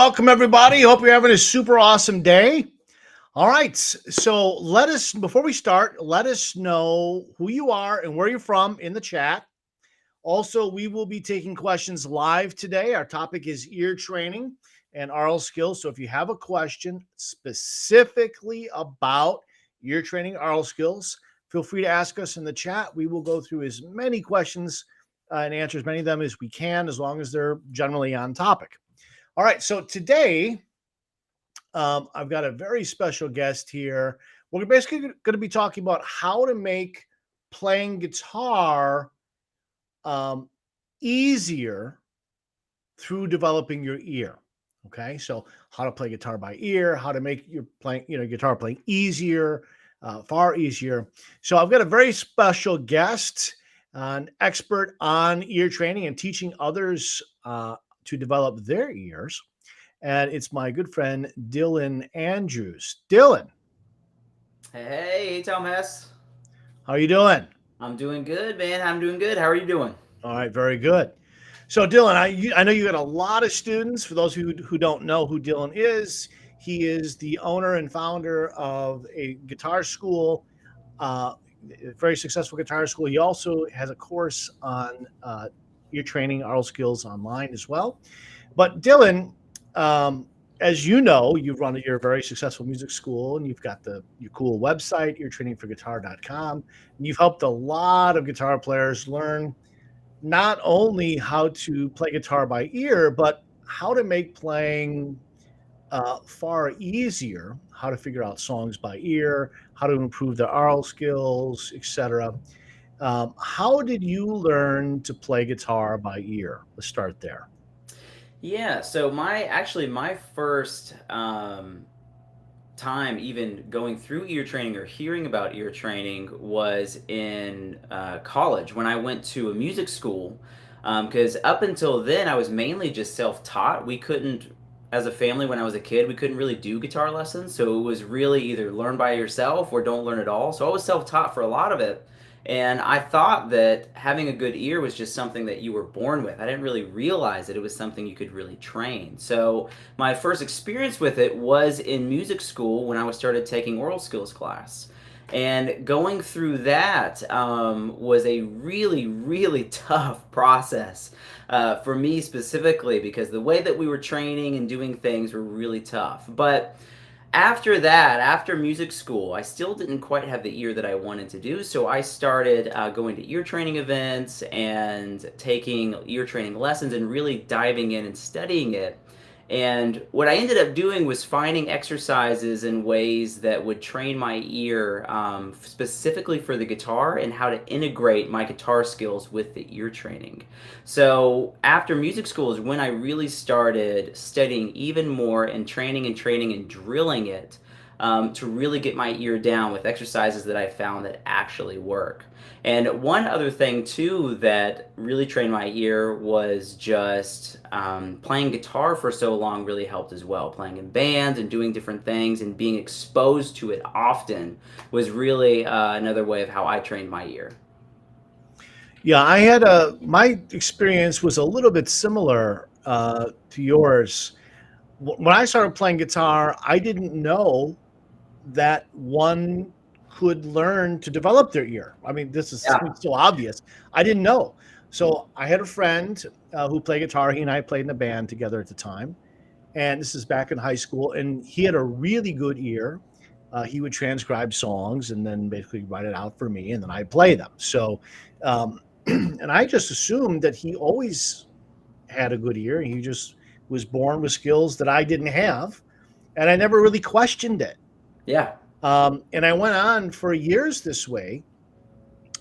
welcome everybody. Hope you're having a super awesome day. All right. So before we start, let us know who you are and where you're from in the chat. Also, we will be taking questions live today. Our topic is ear training and aural skills. So if you have a question specifically about ear training, aural skills, feel free to ask us in the chat. We will go through as many questions and answer as many of them as we can, as long as they're generally on topic. All right, so today I've got a very special guest here. We're basically going to be talking about how to make playing guitar easier through developing your ear. Okay, so how to play guitar by ear, how to make your guitar playing easier, far easier. So I've got a very special guest, an expert on ear training and teaching others to develop their ears. And it's my good friend, Dylan Andrews. Dylan. Hey, Thomas. How are you doing? I'm doing good, man. I'm doing good. How are you doing? All right, very good. So Dylan, I know you got a lot of students. For those who don't know who Dylan is, he is the owner and founder of a guitar school, a very successful guitar school. He also has a course on ear training, aural skills online as well. But Dylan, as you know, you've run your very successful music school and you've got your cool website, eartrainingforguitar.com, and you've helped a lot of guitar players learn not only how to play guitar by ear, but how to make playing far easier, how to figure out songs by ear, how to improve their aural skills, etc. How did you learn to play guitar by ear? Let's start there. Yeah, so my first time even going through ear training or hearing about ear training was in college when I went to a music school. Because up until then, I was mainly just self taught. We couldn't, as a family, when I was a kid, we couldn't really do guitar lessons. So it was really either learn by yourself or don't learn at all. So I was self taught for a lot of it. And I thought that having a good ear was just something that you were born with. I didn't really realize that it was something you could really train. So my first experience with it was in music school when I was started taking aural skills class. And going through that was a really, really tough process for me specifically because the way that we were training and doing things were really tough. But after that, after music school, I still didn't quite have the ear that I wanted to do, so I started going to ear training events and taking ear training lessons and really diving in and studying it. And what I ended up doing was finding exercises and ways that would train my ear specifically for the guitar and how to integrate my guitar skills with the ear training. So after music school is when I really started studying even more and training and drilling it to really get my ear down with exercises that I found that actually work. And one other thing too that really trained my ear was just playing guitar for so long really helped as well. Playing in bands and doing different things and being exposed to it often was really another way of how I trained my ear. Yeah, my experience was a little bit similar to yours. When I started playing guitar, I didn't know that one could learn to develop their ear. I mean, this is Yeah. so obvious. I didn't know. So I had a friend who played guitar. He and I played in a band together at the time. And this is back in high school. And he had a really good ear. He would transcribe songs and then basically write it out for me, and then I'd play them. So, and I just assumed that he always had a good ear. He just was born with skills that I didn't have. And I never really questioned it. Yeah. And I went on for years this way,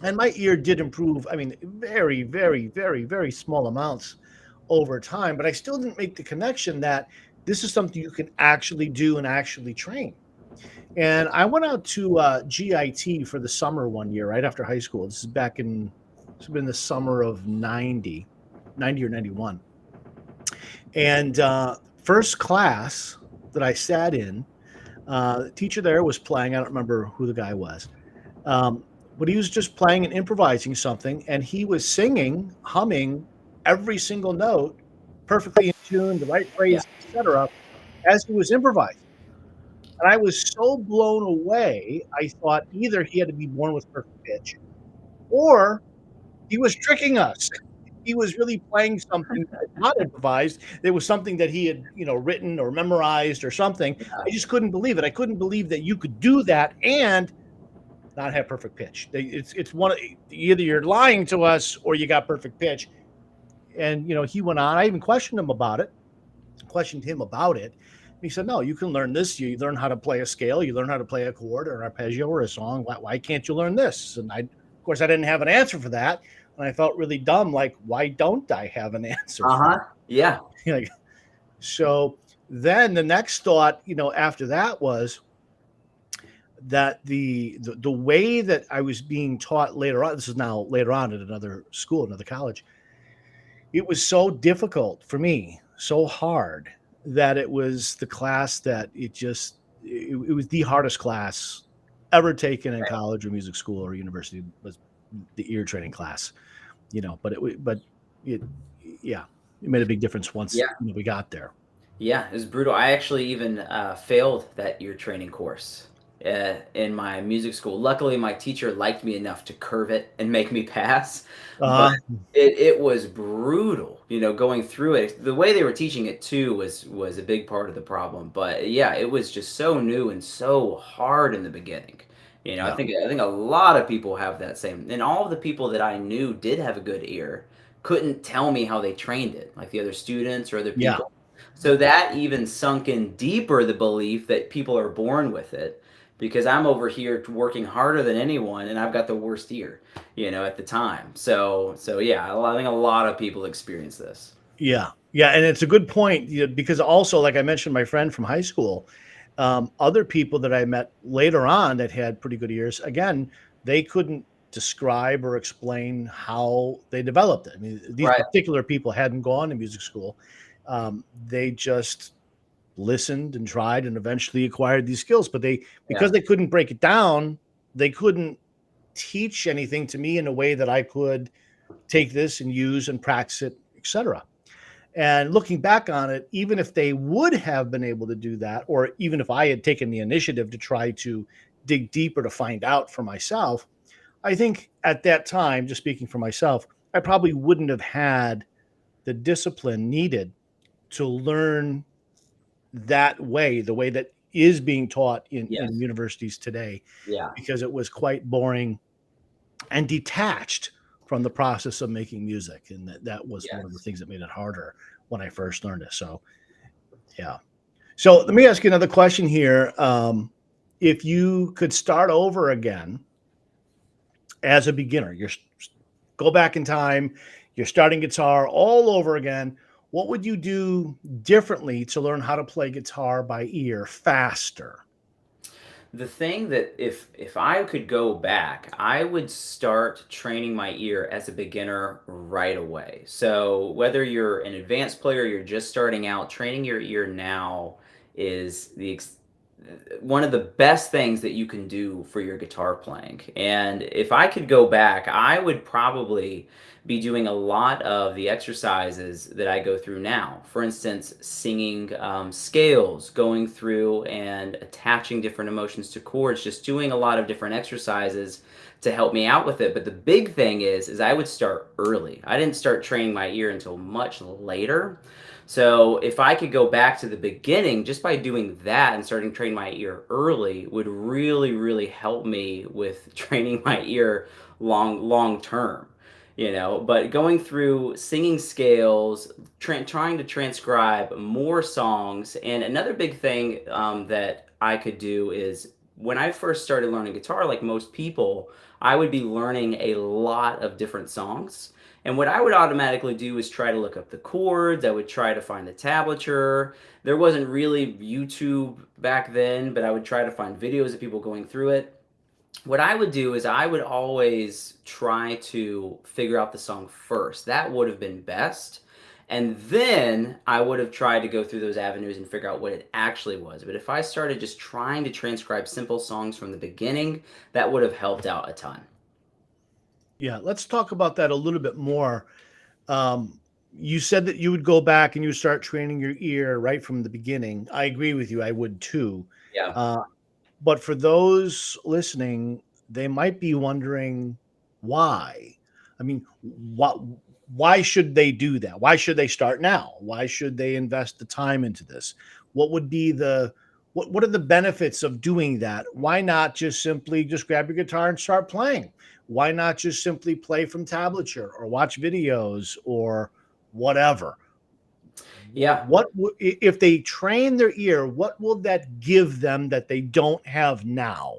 and my ear did improve. I mean, very, very, very, very small amounts over time, but I still didn't make the connection that this is something you can actually do and actually train. And I went out to GIT for the summer one year, right after high school. This has been the summer of 90 or 91. And first class that I sat in, the teacher there was playing. I don't remember who the guy was. But he was just playing and improvising something, and he was singing, humming every single note perfectly in tune, the right Yeah. phrase, etc., as he was improvising. And I was so blown away. I thought either he had to be born with perfect pitch, or he was tricking us. He was really playing something that was not improvised. It was something that he had, written or memorized or something. I just couldn't believe it. I couldn't believe that you could do that and not have perfect pitch. It's one of either you're lying to us or you got perfect pitch. And he went on. I even questioned him about it. He said, "No, you can learn this. You learn how to play a scale. You learn how to play a chord or an arpeggio or a song. Why can't you learn this?" And of course, I didn't have an answer for that, and I felt really dumb. Like, why don't I have an answer for Uh-huh. Yeah. that? Like, so then the next thought, after that was that the way that I was being taught later on. This is now later on at another school, another college. It was so difficult for me, so hard that it was the class that it was the hardest class ever taken in Right. college or music school or university was the ear training class, but it, yeah, it made a big difference once Yeah. we got there. Yeah, it was brutal. I actually even failed that ear training course in my music school. Luckily, my teacher liked me enough to curve it and make me pass, but Uh, it was brutal. Going through it. The way they were teaching it too was a big part of the problem. But yeah, it was just so new and so hard in the beginning. I yeah, think a lot of people have that same, and all of the people that I knew did have a good ear couldn't tell me how they trained it, like the other students or other yeah, people. So that even sunk in deeper the belief that people are born with it because I'm over here working harder than anyone and I've got the worst ear, at the time. So yeah, I think a lot of people experience this. yeah, yeah, and it's a good point, because also, like I mentioned, my friend from high school, other people that I met later on that had pretty good ears, again, they couldn't describe or explain how they developed it. I mean, these Right. particular people hadn't gone to music school. They just listened and tried and eventually acquired these skills, but because Yeah. they couldn't break it down, they couldn't teach anything to me in a way that I could take this and use and practice it, etc. And looking back on it, even if they would have been able to do that, or even if I had taken the initiative to try to dig deeper to find out for myself, I think at that time, just speaking for myself, I probably wouldn't have had the discipline needed to learn that way, the way that is being taught in Yes. universities today, Yeah. because it was quite boring and detached from the process of making music. And that was one of the Yes. things that made it harder when I first learned it. So, yeah. So let me ask you another question here. If you could start over again as a beginner, go back in time, you're starting guitar all over again. What would you do differently to learn how to play guitar by ear faster? The thing that if I could go back, I would start training my ear as a beginner right away. So whether you're an advanced player, you're just starting out, training your ear now is one of the best things that you can do for your guitar playing. And if I could go back, I would probably be doing a lot of the exercises that I go through now. For instance, singing scales, going through and attaching different emotions to chords, just doing a lot of different exercises to help me out with it. But the big thing is I would start early. I didn't start training my ear until much later. So if I could go back to the beginning just by doing that and starting training my ear early would really, really help me with training my ear long term. But going through singing scales, trying to transcribe more songs, and another big thing that I could do is when I first started learning guitar, like most people, I would be learning a lot of different songs. And what I would automatically do is try to look up the chords. I would try to find the tablature. There wasn't really YouTube back then, but I would try to find videos of people going through it. What I would do is I would always try to figure out the song first. That would have been best. And then I would have tried to go through those avenues and figure out what it actually was. But if I started just trying to transcribe simple songs from the beginning, that would have helped out a ton. Yeah, let's talk about that a little bit more. Um, You said that you would go back and you would start training your ear right from the beginning. I agree with you. I would too. Yeah. Uh, but for those listening, they might be wondering why. I mean, what? Why should they do that? Why should they start now? Why should they invest the time into this? What would be the what are the benefits of doing that? Why not just simply just grab your guitar and start playing? Why not just simply play from tablature or watch videos or whatever? Yeah. If they train their ear, what will that give them that they don't have now?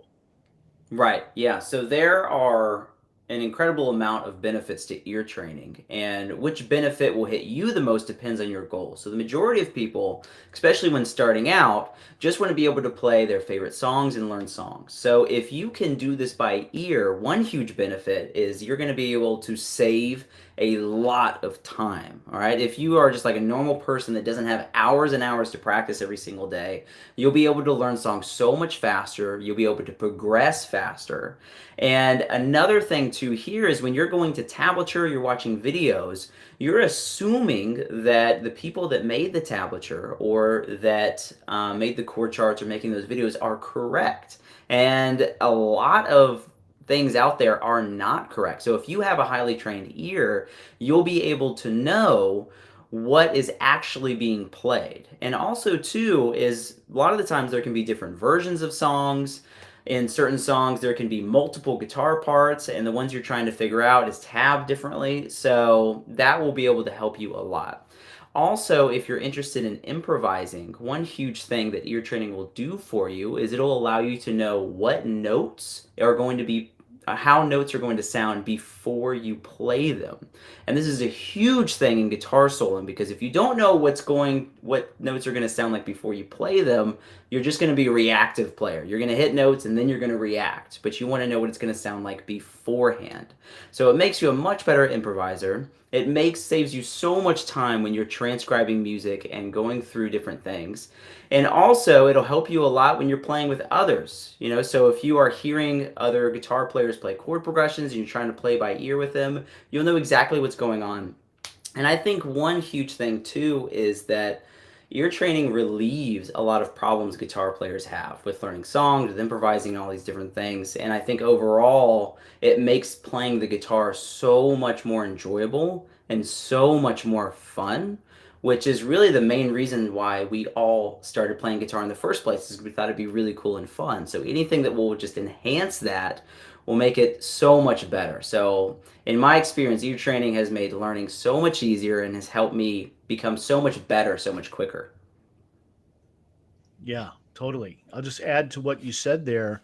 Right. Yeah. So there are an incredible amount of benefits to ear training, and which benefit will hit you the most depends on your goals. So the majority of people, especially when starting out, just want to be able to play their favorite songs and learn songs. So if you can do this by ear, one huge benefit is you're going to be able to save a lot of time. All right. If you are just like a normal person that doesn't have hours and hours to practice every single day, you'll be able to learn songs so much faster. You'll be able to progress faster. And another thing too here is when you're going to tablature, you're watching videos, you're assuming that the people that made the tablature or that made the chord charts or making those videos are correct. And a lot of things out there are not correct. So if you have a highly trained ear, you'll be able to know what is actually being played. And also too is a lot of the times there can be different versions of songs. In certain songs there can be multiple guitar parts and the ones you're trying to figure out is tabbed differently. So that will be able to help you a lot. Also, if you're interested in improvising, one huge thing that ear training will do for you is it'll allow you to know what notes are going to be how notes are going to sound before you play them. And this is a huge thing in guitar soloing because if you don't know what notes are going to sound like before you play them, you're just going to be a reactive player. You're going to hit notes and then you're going to react, but you want to know what it's going to sound like beforehand. So it makes you a much better improviser. It makes saves you so much time when you're transcribing music and going through different things. And also, it'll help you a lot when you're playing with others. You know, so if you are hearing other guitar players play chord progressions and you're trying to play by ear with them, you'll know exactly what's going on. And I think one huge thing too is that ear training relieves a lot of problems guitar players have with learning songs, with improvising, and all these different things. And I think overall, it makes playing the guitar so much more enjoyable and so much more fun, which is really the main reason why we all started playing guitar in the first place, is we thought it'd be really cool and fun. So anything that will just enhance that will make it so much better. So in my experience, ear training has made learning so much easier and has helped me become so much better, so much quicker. Yeah, totally. I'll just add to what you said there.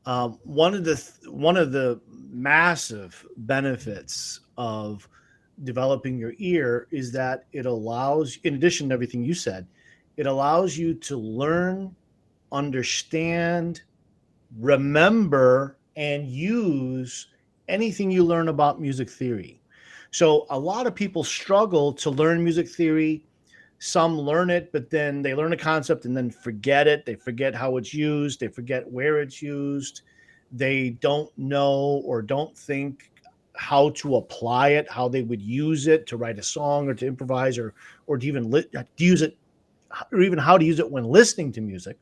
One of the massive benefits of developing your ear is that it allows, in addition to everything you said, it allows you to learn, understand, remember, and use anything you learn about music theory. So a lot of people struggle to learn music theory. Some learn it, but then they learn a concept and then forget it. They forget how it's used. They forget where it's used. They don't know or don't think how to apply it, how they would use it to write a song or to improvise or to even to use it, or even how to use it when listening to music.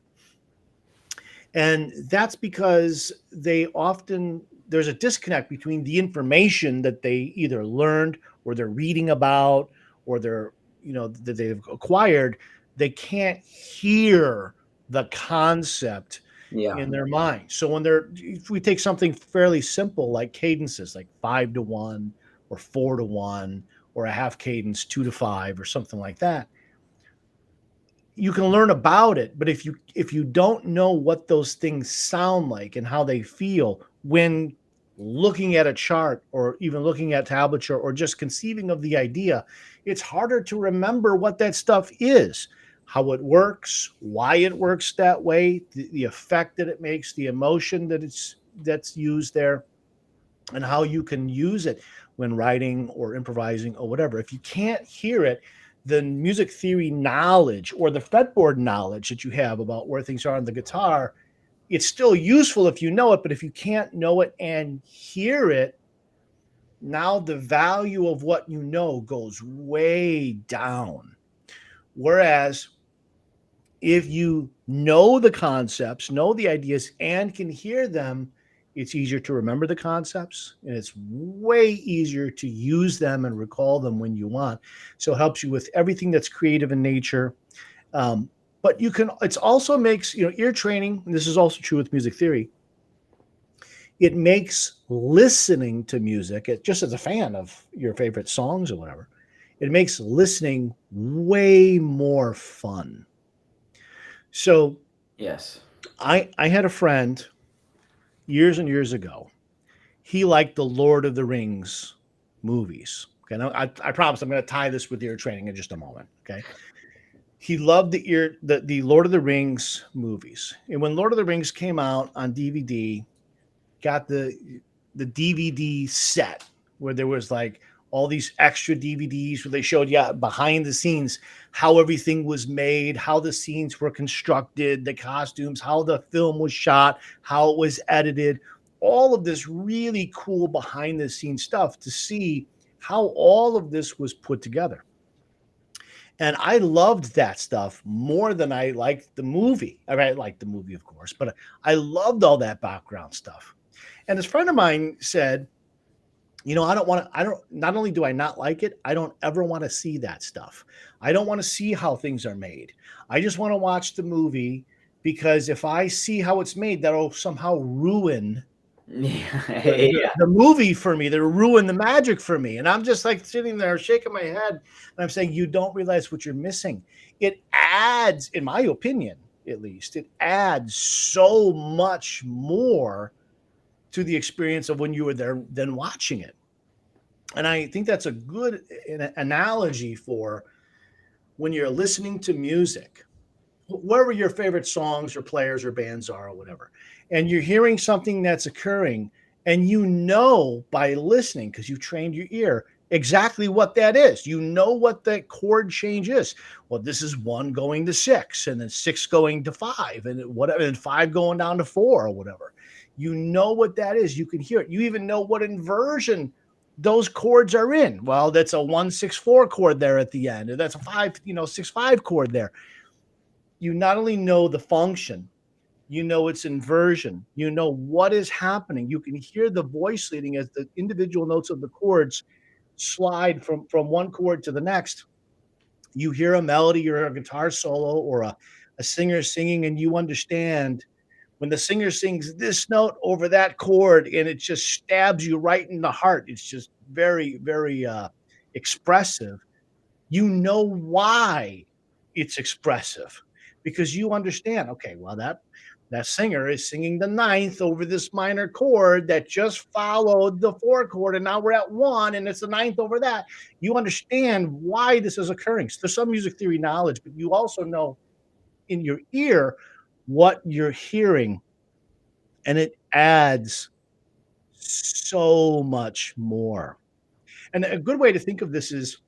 And that's because they often there's a disconnect between the information that they either learned or they're reading about or they're that they've acquired. They can't hear the concept Yeah. in their mind. So if we take something fairly simple like cadences, like 5-1 or 4-1 or a half cadence 2-5 or something like that, you can learn about it, but if you don't know what those things sound like and how they feel when looking at a chart or even looking at tablature or just conceiving of the idea, it's harder to remember what that stuff is, how it works, why it works that way, the effect that it makes, the emotion that's used there, and how you can use it when writing or improvising or whatever. If you can't hear it, then music theory knowledge or the fretboard knowledge that you have about where things are on the guitar, it's still useful if you know it, but if you can't know it and hear it, now the value of what you know goes way down. Whereas if you know the concepts, know the ideas, and can hear them, it's easier to remember the concepts and it's way easier to use them and recall them when you want. So it helps you with everything that's creative in nature. Um, but you can, it's also makes, ear training, and this is also true with music theory, it makes listening to music, just as a fan of your favorite songs or whatever, it makes listening way more fun. So Yes. I had a friend years and years ago. He liked the Lord of the Rings movies. Okay, now I promise I'm going to tie this with ear training in just a moment. Okay, he loved the Lord of the Rings movies, and when Lord of the Rings came out on DVD, got the DVD set where there was like all these extra DVDs where they showed you behind the scenes how everything was made, how the scenes were constructed, the costumes, how the film was shot, how it was edited, all of this really cool behind the scenes stuff to see how all of this was put together. And I loved that stuff more than I liked the movie. I mean, I liked the movie, of course, but I loved all that background stuff. And this friend of mine said, I don't want to, I don't, not only do I not like it, I don't ever want to see that stuff. I don't want to see how things are made. I just want to watch the movie because if I see how it's made, that'll somehow ruin the, Yeah. the, the movie for me. That'll ruin the magic for me. And I'm just like sitting there shaking my head and I'm saying, you don't realize what you're missing. It adds, in my opinion, at least, it adds so much more to the experience of when you were there than watching it. And I think that's a good analogy for when you're listening to music, wherever your favorite songs or players or bands are or whatever, and you're hearing something that's occurring, and you know by listening, because you've trained your ear, exactly what that is. You know what that chord change is. Well, this is one going to six, and then six going to five, and whatever, and five going down to four or whatever. You know what that is. You can hear it. You even know what inversion those chords are in. Well, that's a 1 6 4 chord there at the end, and that's a 5 6 5 chord there. You not only know the function, you know its inversion, you know what is happening. You can hear the voice leading as the individual notes of the chords slide from one chord to the next. You hear a melody or a guitar solo or a singer singing, and you understand when the singer sings this note over that chord and it just stabs you right in the heart. It's just very, very expressive. You know why it's expressive because you understand, okay, well, that singer is singing the ninth over this minor chord that just followed the four chord, and now we're at one, and it's the ninth over that. You understand why this is occurring. So there's some music theory knowledge, but you also know in your ear what you're hearing, and it adds so much more. And a good way to think of this is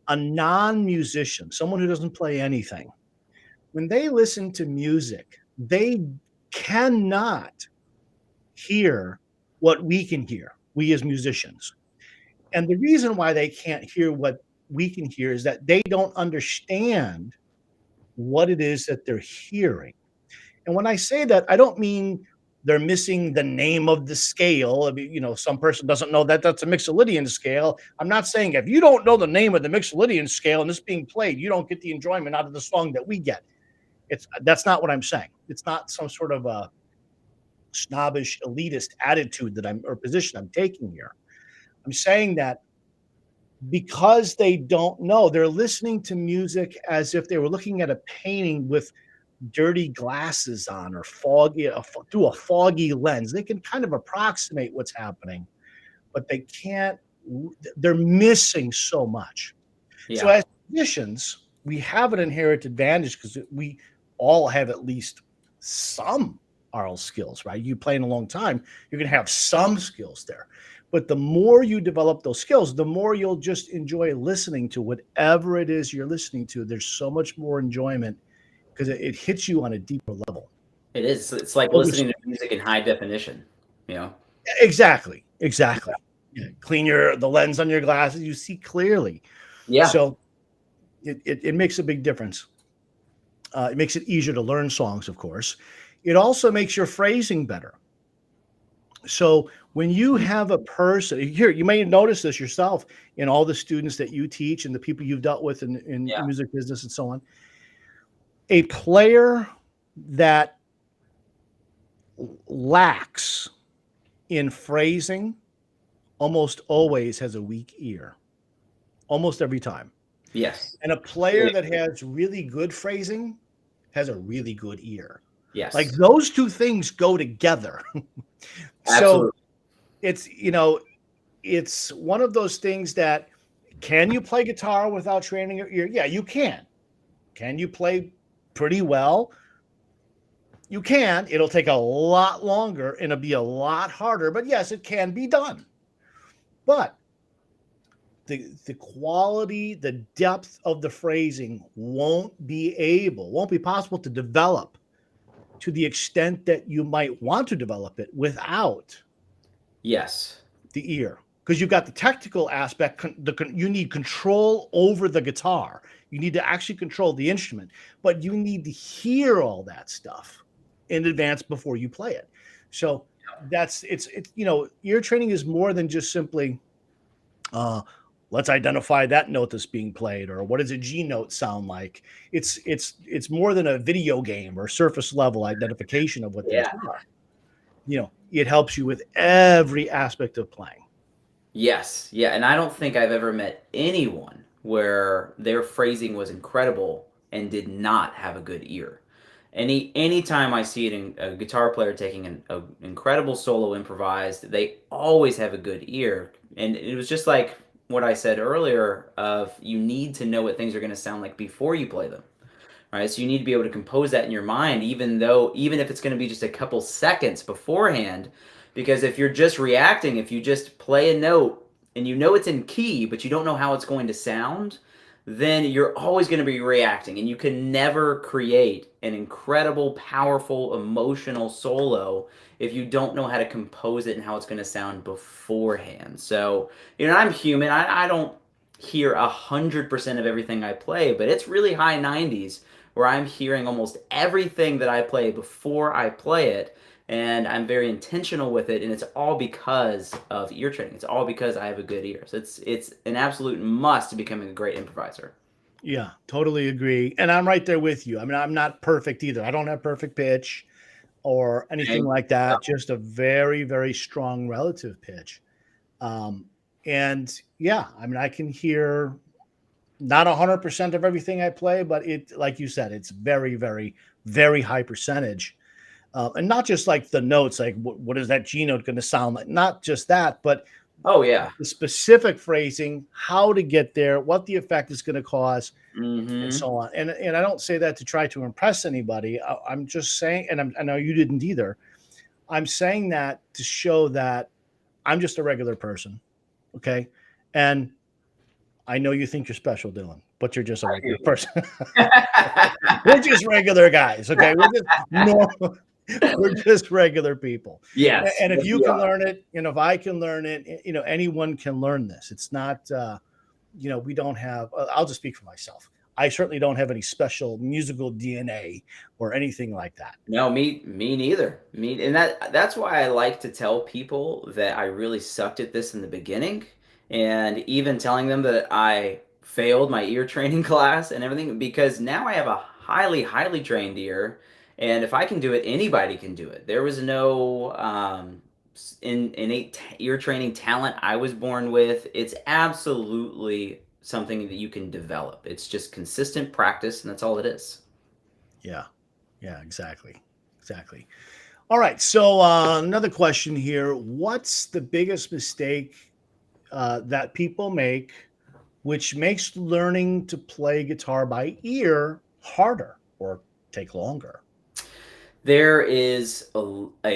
a non-musician, someone who doesn't play anything, when they listen to music, they cannot hear what we can hear, we as musicians. And the reason why they can't hear what we can hear is that they don't understand what it is that they're hearing. And when I say that, I don't mean they're missing the name of the scale. I mean, some person doesn't know that that's a Mixolydian scale. I'm not saying if you don't know the name of the Mixolydian scale and it's being played, you don't get the enjoyment out of the song that we get. That's not what I'm saying. It's not some sort of a snobbish elitist attitude that I'm or position I'm taking here. I'm saying that because they don't know, they're listening to music as if they were looking at a painting with dirty glasses on or foggy through a foggy lens. They can kind of approximate what's happening, but they can't. They're missing so much. So Yeah. as musicians, we have an inherent advantage because we all have at least some aural skills, right? You play in a long time, you're going to have some skills there. But the more you develop those skills, the more you'll just enjoy listening to whatever it is you're listening to. There's so much more enjoyment because it hits you on a deeper level. It is. It's like Older- listening to music in high definition, you know? Exactly, exactly. Yeah, clean the lens on your glasses. You see clearly. Yeah. So it makes a big difference. It makes it easier to learn songs, of course. It also makes your phrasing better. So when you Mhm. have a person here, you may notice this yourself in all the students that you teach and the people you've dealt with in Yeah. music business and so on. A player that lacks in phrasing almost always has a weak ear, almost every time. Yes. And a player Really. that has really good phrasing has a really good ear. Like Yes. those two things go together. So Absolutely. it's, it's one of those things that can you play guitar without training your ear? Yeah, you can. Can you play pretty well? You can. It'll take a lot longer and it'll be a lot harder, but yes, it can be done. But the quality, the depth of the phrasing won't be possible to develop to the extent that you might want to develop it without Yes. the ear, because you've got the technical aspect. You need control over the guitar. You need to actually control the instrument, but you need to hear all that stuff in advance before you play it. So it's ear training is more than just simply uh, let's identify that note that's being played, or what does a G note sound like. It's more than a video game or surface level identification of what things Yeah. are. It helps you with every aspect of playing. Yes. Yeah. And I don't think I've ever met anyone where their phrasing was incredible and did not have a good ear. Anytime I see a guitar player taking an incredible solo improvised, they always have a good ear. And it was just like what I said earlier of you need to know what things are going to sound like before you play them. Right? So you need to be able to compose that in your mind, even if it's going to be just a couple seconds beforehand, because if you're just reacting, if you just play a note and you know it's in key, but you don't know how it's going to sound, then you're always going to be reacting, and you can never create an incredible, powerful, emotional solo if you don't know how to compose it and how it's going to sound beforehand. So, I'm human. I don't hear 100% of everything I play, but it's really high 90s where I'm hearing almost everything that I play before I play it, and I'm very intentional with it, and it's all because of ear training. It's all because I have a good ear. So it's an absolute must to becoming a great improviser. Yeah, totally agree. And I'm right there with you. I mean, I'm not perfect either. I don't have perfect pitch or anything Okay? like that, just a very, very strong relative pitch. Um, and yeah, I mean, I can hear not 100% of everything I play, but like you said, it's very, very, very high percentage. And not just like the notes, like what is that G note going to sound like? Not just that, but Oh yeah. the specific phrasing, how to get there, what the effect is going to cause, and Mm-hmm. so on. And I don't say that to try to impress anybody. I'm just saying, and I know you didn't either. I'm saying that to show that I'm just a regular person, okay? And I know you think you're special, Dylan, but you're just a I regular do. person. We're just regular guys, okay? We're just normal. We're just regular people. Yes, And if yes, you we can are. learn it, if I can learn it, anyone can learn this. It's not, we don't have, I'll just speak for myself. I certainly don't have any special musical DNA or anything like that. No, me neither. And that's why I like to tell people that I really sucked at this in the beginning, and even telling them that I failed my ear training class and everything, because now I have a highly, highly trained ear, and if I can do it, anybody can do it. There was no innate ear training talent I was born with. It's absolutely something that you can develop. It's just consistent practice, and that's all it is. Yeah. Yeah, exactly. Exactly. All right. So another question here. What's the biggest mistake that people make, which makes learning to play guitar by ear harder or take longer? There is a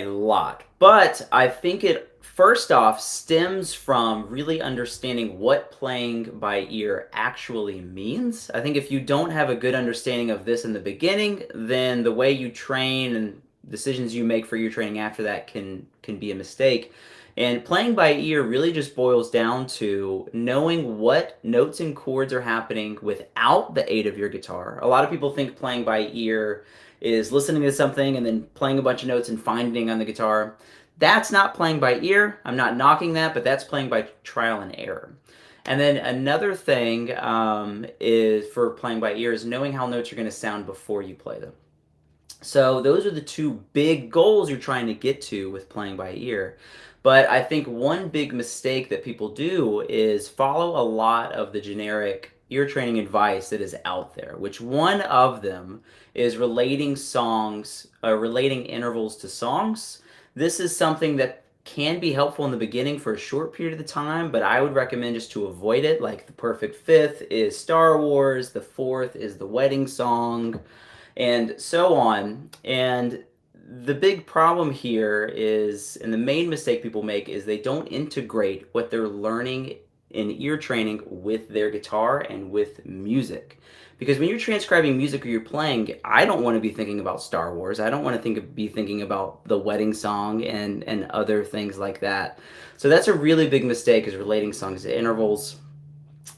lot, but I think it first off stems from really understanding what playing by ear actually means. I think if you don't have a good understanding of this in the beginning, then the way you train and decisions you make for ear training after that can be a mistake. And playing by ear really just boils down to knowing what notes and chords are happening without the aid of your guitar. A lot of people think playing by ear is listening to something and then playing a bunch of notes and finding on the guitar. That's not playing by ear. I'm not knocking that, but that's playing by trial and error. And then another thing is for playing by ear is knowing how notes are going to sound before you play them. So those are the two big goals you're trying to get to with playing by ear. But I think one big mistake that people do is follow a lot of the generic ear training advice that is out there, which one of them is relating songs, relating intervals to songs. This is something that can be helpful in the beginning for a short period of time, but I would recommend just to avoid it. Like the perfect fifth is Star Wars, the fourth is the wedding song, and so on. And the big problem here is, and the main mistake people make is they don't integrate what they're learning in ear training with their guitar and with music. Because when you're transcribing music or you're playing, I don't want to be thinking about Star Wars. I don't want to be thinking about the wedding song and other things like that. So that's a really big mistake, is relating songs to intervals.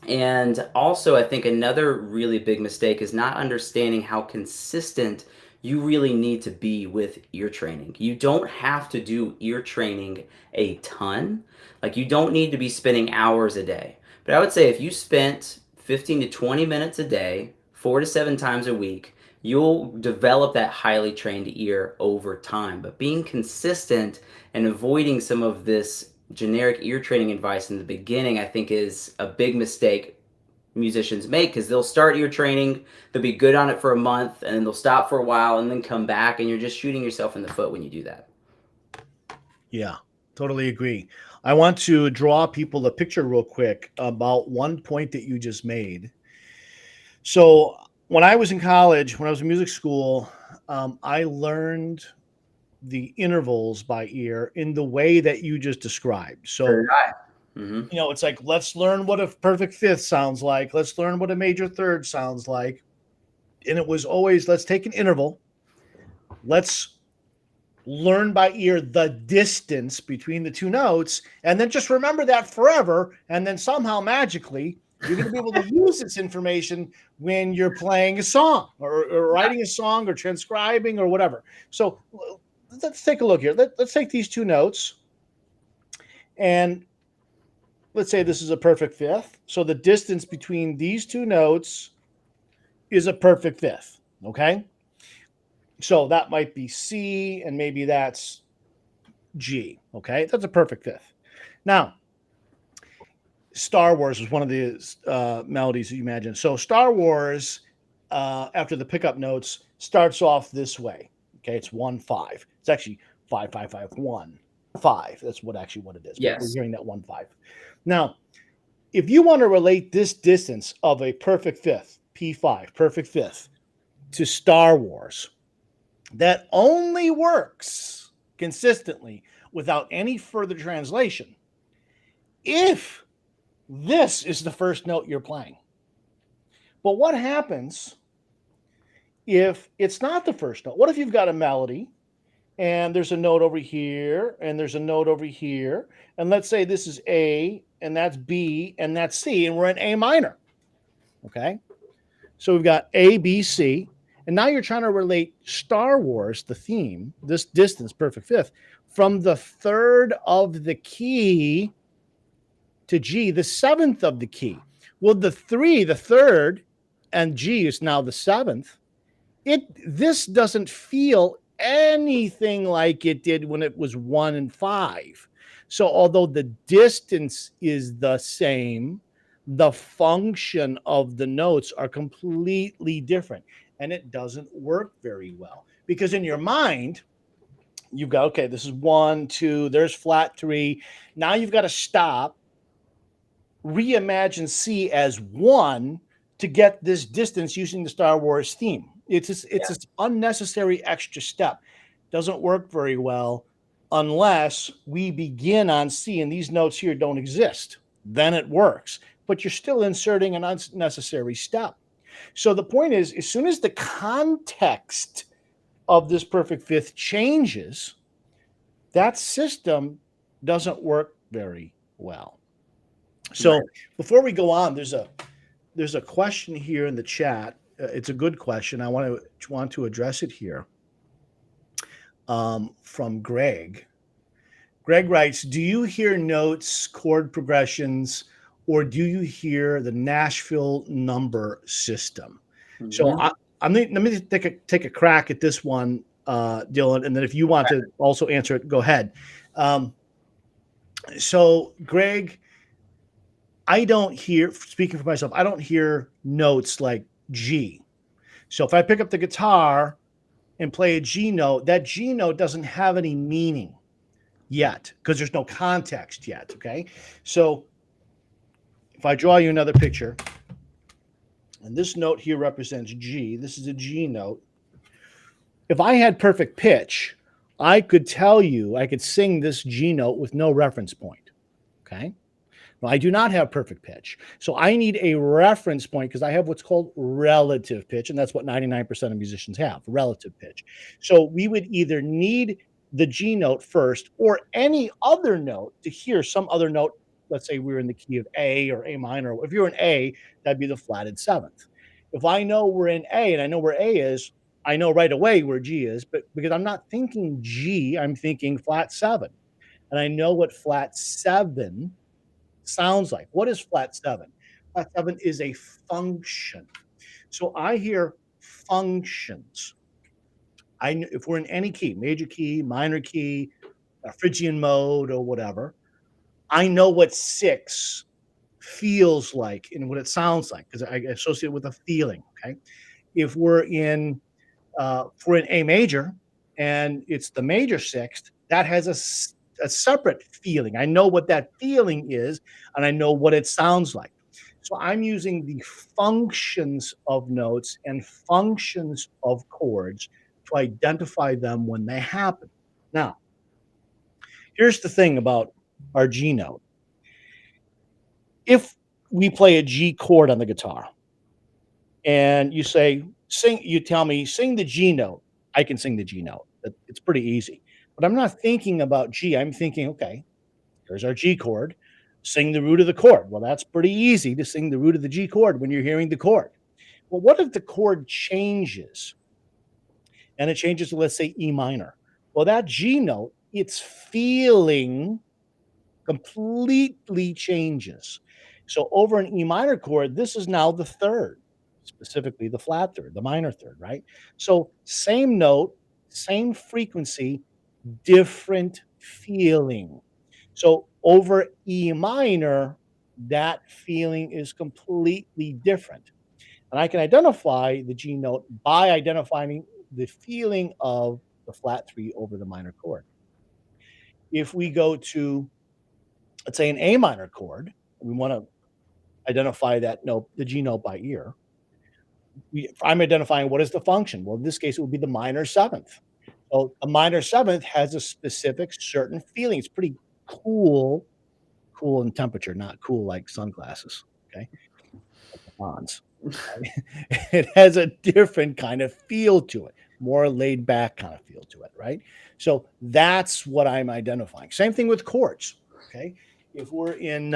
And also, I think another really big mistake is not understanding how consistent you really need to be with ear training. You don't have to do ear training a ton. Like, you don't need to be spending hours a day. But I would say if you spent 15 to 20 minutes a day, 4 to 7 times a week, you'll develop that highly trained ear over time. But being consistent and avoiding some of this generic ear training advice in the beginning, I think, is a big mistake musicians make, because they'll start ear training, they'll be good on it for a month, and then they'll stop for a while and then come back, and you're just shooting yourself in the foot when you do that. Yeah, totally agree. I want to draw people a picture real quick about one point that you just made. So, when I was in college, when I was in music school, I learned the intervals by ear in the way that you just described. So So, did I. Mm-hmm. it's like, let's learn what a perfect fifth sounds like. Let's learn what a major third sounds like. And it was always, let's take an interval. Let's learn by ear the distance between the two notes, and then just remember that forever. And then somehow magically, you're going to be able to use this information when you're playing a song or writing a song or transcribing or whatever. So let's take a look here. Let's take these two notes, and let's say this is a perfect fifth. So the distance between these two notes is a perfect fifth. Okay. So that might be C, and maybe that's G. Okay. That's a perfect fifth. Now, Star Wars was one of the melodies that you imagine. So Star Wars, after the pickup notes, starts off this way. Okay. It's 1-5. It's actually 5-5-5-1-5. That's what it is. But we're Yes. hearing that 1-5. Now, if you want to relate this distance of a perfect fifth, P5, perfect fifth, to Star Wars, that only works consistently without any further translation if this is the first note you're playing. But what happens if it's not the first note? What if you've got a melody and there's a note over here and there's a note over here, and let's say this is A and that's B and that's C, and we're in A minor? Okay. So we've got A, B, C. And now you're trying to relate Star Wars, the theme, this distance, perfect fifth, from the third of the key to G, the seventh of the key. Well, the third, and G is now the seventh. This doesn't feel anything like it did when it was 1 and 5. So although the distance is the same, the function of the notes are completely different, and it doesn't work very well, because in your mind you've got, okay, this is 1, 2, there's flat 3. Now you've got to stop, reimagine C as 1 to get this distance using the Star Wars theme. It's this unnecessary extra step. Doesn't work very well unless we begin on C and these notes here don't exist. Then it works, but you're still inserting an unnecessary step. So the point is, as soon as the context of this perfect fifth changes, that system doesn't work very well. Right. So before we go on, there's a question here in the chat. It's a good question. I want to address it here from Greg. Greg writes, "Do you hear notes, chord progressions, or do you hear the Nashville number system?" So Hmm. let me take a crack at this one, Dylan, and then if you want to also answer it, go ahead. Um, so, Greg, I don't hear, speaking for myself, I don't hear notes like G. So if I pick up the guitar and play a G note, that G note doesn't have any meaning yet because there's no context yet. Okay. So if I draw you another picture, and this note here represents G, this is a G note. If I had perfect pitch, I could tell you, I could sing this G note with no reference point. Okay. No, I do not have perfect pitch. So I need a reference point because I have what's called relative pitch, and that's what 99% of musicians have, relative pitch. So we would either need the G note first or any other note to hear some other note. Let's say we're in the key of A or A minor. If you're in A, that'd be the flatted seventh. If I know we're in A and I know where A is, I know right away where G is, but because I'm not thinking G, I'm thinking flat seven. And I know what flat seven sounds like. What is flat seven? Flat seven is a function. So I hear functions. If we're in any key, major key, minor key, Phrygian mode, or whatever, I know what six feels like and what it sounds like because I associate it with a feeling. Okay. If we're in for an A major and it's the major sixth, that has a separate feeling. I know what that feeling is and I know what it sounds like. So I'm using the functions of notes and functions of chords to identify them when they happen. Now, here's the thing about our G note. If we play a G chord on the guitar and you say, you tell me, sing the G note. I can sing the G note. It's pretty easy. But I'm not thinking about G. I'm thinking, okay, here's our G chord. Sing the root of the chord. Well, that's pretty easy to sing the root of the G chord when you're hearing the chord. Well, what if the chord changes and it changes to, let's say, E minor? Well, that G note, its feeling completely changes. So over an E minor chord, this is now the third, specifically the flat third, the minor third, right? So same note, same frequency, different feeling. So over E minor, that feeling is completely different. And I can identify the G note by identifying the feeling of the flat three over the minor chord. If we go to, let's say, an A minor chord, we want to identify that note, the G note by ear. I'm identifying what is the function. Well, in this case, it would be the minor seventh. So a minor seventh has a specific certain feeling. It's pretty cool, cool in temperature, not cool like sunglasses. Okay, like the bonds. Right? It has a different kind of feel to it, more laid back kind of feel to it, right? So that's what I'm identifying. Same thing with chords. Okay, if we're in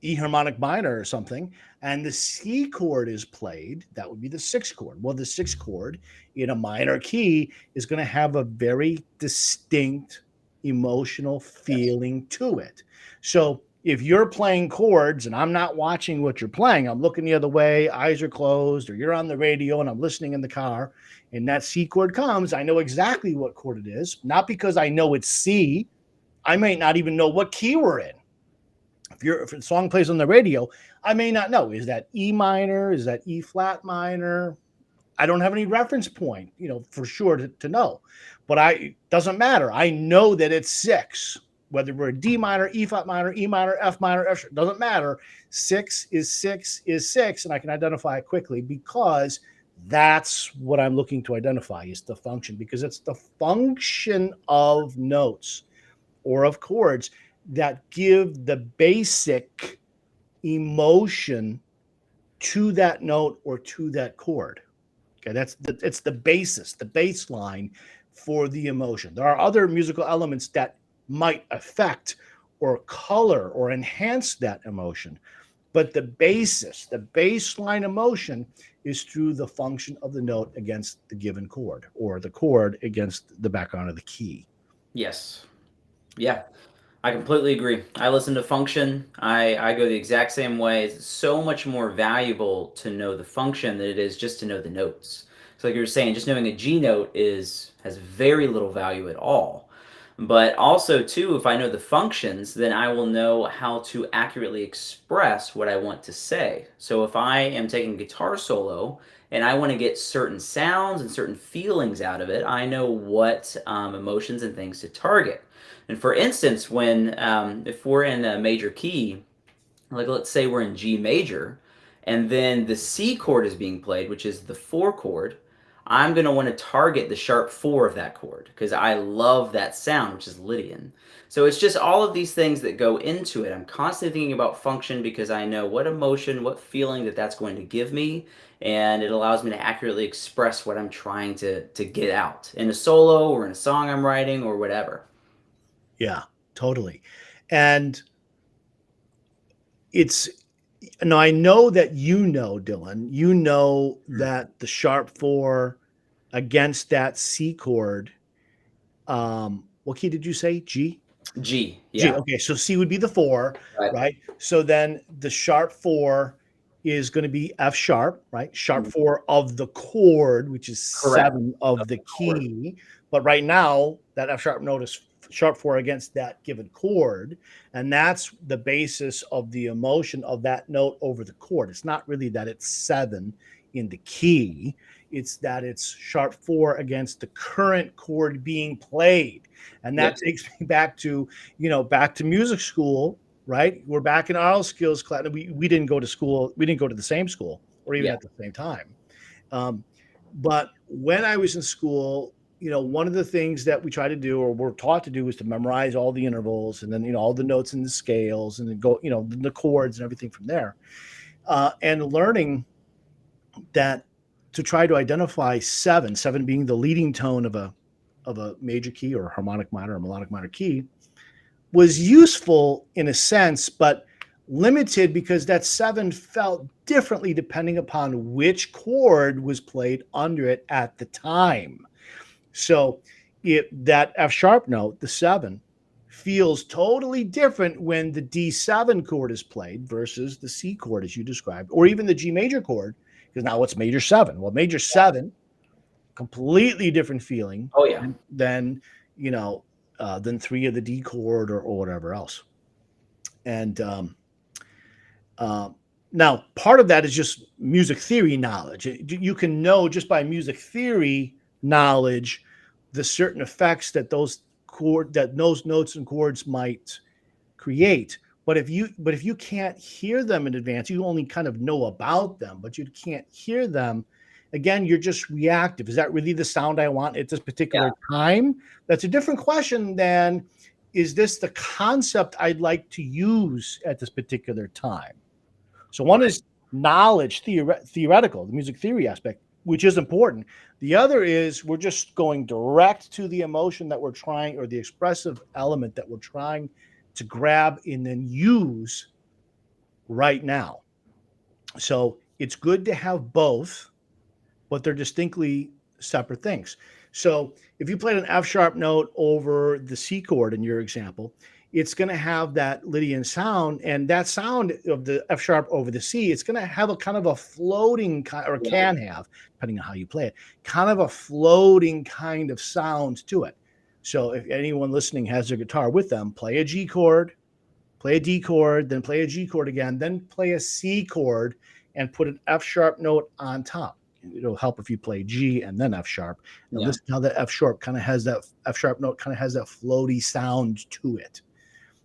E harmonic minor or something, and the C chord is played, that would be the sixth chord. Well, the sixth chord in a minor key is going to have a very distinct emotional Yes. feeling to it. So if you're playing chords and I'm not watching what you're playing, I'm looking the other way, eyes are closed, or you're on the radio and I'm listening in the car, and that C chord comes, I know exactly what chord it is, not because I know it's C. I may not even know what key we're in. If a song plays on the radio, I may not know. Is that E minor? Is that E flat minor? I don't have any reference point, for sure to know. But it doesn't matter. I know that it's six. Whether we're D minor, E flat minor, E minor, F minor, F doesn't matter. Six is six is six, and I can identify it quickly because that's what I'm looking to identify is the function because it's the function of notes or of chords that give the basic emotion to that note or to that chord. Okay, it's the basis, the baseline for the emotion. There are other musical elements that might affect or color or enhance that emotion, but the basis, the baseline emotion is through the function of the note against the given chord or the chord against the background of the key. Yes. Yeah. I completely agree. I listen to function. I go the exact same way. It's so much more valuable to know the function than it is just to know the notes. So like you were saying, just knowing a G note is has very little value at all. But also too, if I know the functions, then I will know how to accurately express what I want to say. So if I am taking guitar solo and I want to get certain sounds and certain feelings out of it, I know what emotions and things to target. And for instance, when if we're in a major key, like let's say we're in G major, and then the C chord is being played, which is the 4 chord, I'm going to want to target the sharp 4 of that chord because I love that sound, which is Lydian. So it's just all of these things that go into it. I'm constantly thinking about function because I know what emotion, what feeling that's going to give me, and it allows me to accurately express what I'm trying to get out in a solo or in a song I'm writing or whatever. Yeah, totally. And it's now I know that Dylan, you know Mm. that the sharp four against that C chord. What key did you say? G? G, G. yeah, Okay, so C would be the four, right. right? So then the sharp four is going to be F sharp, right? Sharp Mm, four of the chord, which is correct, seven of of the the chord. key. But right now, that F sharp note is sharp four against that given chord. And that's the basis of the emotion of that note over the chord. It's not really that it's seven in the key, it's that it's sharp four against the current chord being played. And Yep, that takes me back to, back to music school, right? We're back in aural skills class. We didn't go to school. We didn't go to the same school or even yeah, at the same time. Um, but when I was in school, one of the things that we try to do or we're taught to do is to memorize all the intervals and then, all the notes and the scales and then go, the chords and everything from there. And learning that to try to identify seven being the leading tone of a major key or harmonic minor or melodic minor key, was useful in a sense, but limited because that seven felt differently depending upon which chord was played under it at the time. So that F sharp note, the seven, feels totally different when the D7 chord is played versus the C chord as you described, or even the G major chord, because now it's major seven. Well, major seven, completely different feeling oh, yeah, than than three of the D chord or whatever else. And uh, now part of that is just music theory knowledge. You can know just by music theory knowledge the certain effects that those notes and chords might create. But if you can't hear them in advance, you only kind of know about them, but you can't hear them. Again, you're just reactive. Is that really the sound I want at this yeah, particular time? That's a different question than is this the concept I'd like to use at this particular time? So one right, is knowledge, theoretical, the music theory aspect, which is important. The other is we're just going direct to the emotion that we're trying, or the expressive element that we're trying to grab and then use right now. So it's good to have both, but they're distinctly separate things. So if you played an F sharp note over the C chord in your example, it's going to have that Lydian sound, and that sound of the F sharp over the C, it's going to have a kind of a floating or yeah, can have, depending on how you play it, kind of a floating kind of sound to it. So if anyone listening has their guitar with them, play a G chord, play a D chord, then play a G chord again, then play a C chord and put an F sharp note on top. It'll help if you play G and then F sharp. And yeah, listen to how that F sharp kind of has that F sharp note kind of has that floaty sound to it.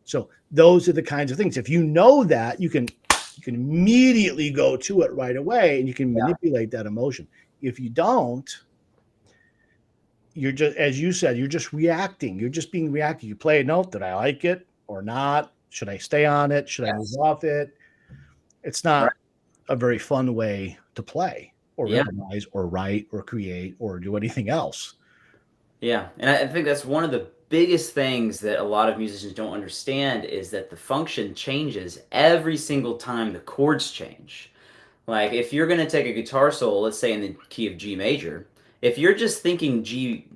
So those are the kinds of things. If you know that, you can immediately go to it right away and you can yeah, manipulate that emotion. If you don't, you're just, as you said, you're just reacting. You're just being reactive. You play a note. Did I like it or not? Should I stay on it? Should I move yes, off it? It's right. not a very fun way to play. or Yeah. improvise or write or create or do anything else. Yeah, and I think that's one of the biggest things that a lot of musicians don't understand is that the function changes every single time the chords change. Like if you're going to take a guitar solo, let's say in the key of G major, if you're just thinking G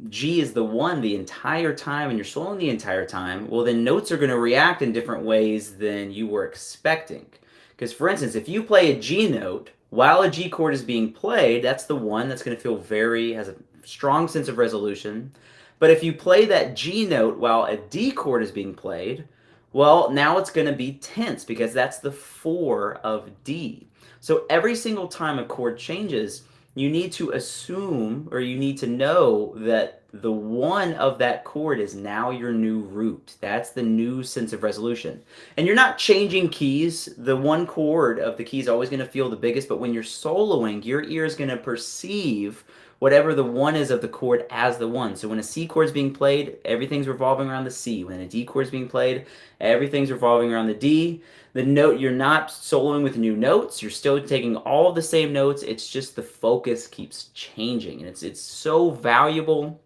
is the one the entire time and you're soloing the entire time, well then notes are going to react in different ways than you were expecting. Because for instance, if you play a G note while a G chord is being played, that's the one that's going to feel very has a strong sense of resolution. But if you play that G note while a D chord is being played, well, now it's going to be tense because that's the 4 of D. So every single time a chord changes, you need to assume or you need to know that the 1 of that chord is now your new root. That's the new sense of resolution. And you're not changing keys. The 1 chord of the key is always going to feel the biggest, but when you're soloing, your ear is going to perceive whatever the 1 is of the chord as the 1. So when a C chord is being played, everything's revolving around the C. When a D chord is being played, everything's revolving around the D. The note, you're not soloing with new notes, you're still taking all of the same notes, it's just the focus keeps changing, and it's so valuable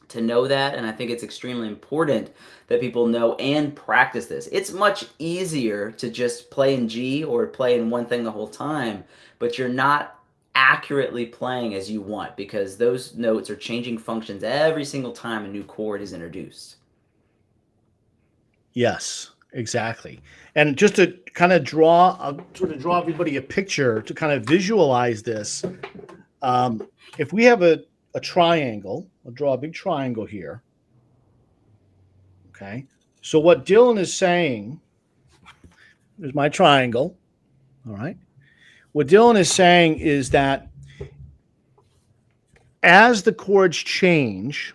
to know that, and I think it's extremely important that people know and practice this. It's much easier to just play in G or play in one thing the whole time, but you're not accurately playing as you want because those notes are changing functions every single time a new chord is introduced. Yes, exactly. And just to kind of draw everybody a picture to kind of visualize this, if we have a triangle, I'll draw a big triangle here. Okay. So what Dylan is saying is my triangle. All right. What Dylan is saying is that as the chords change,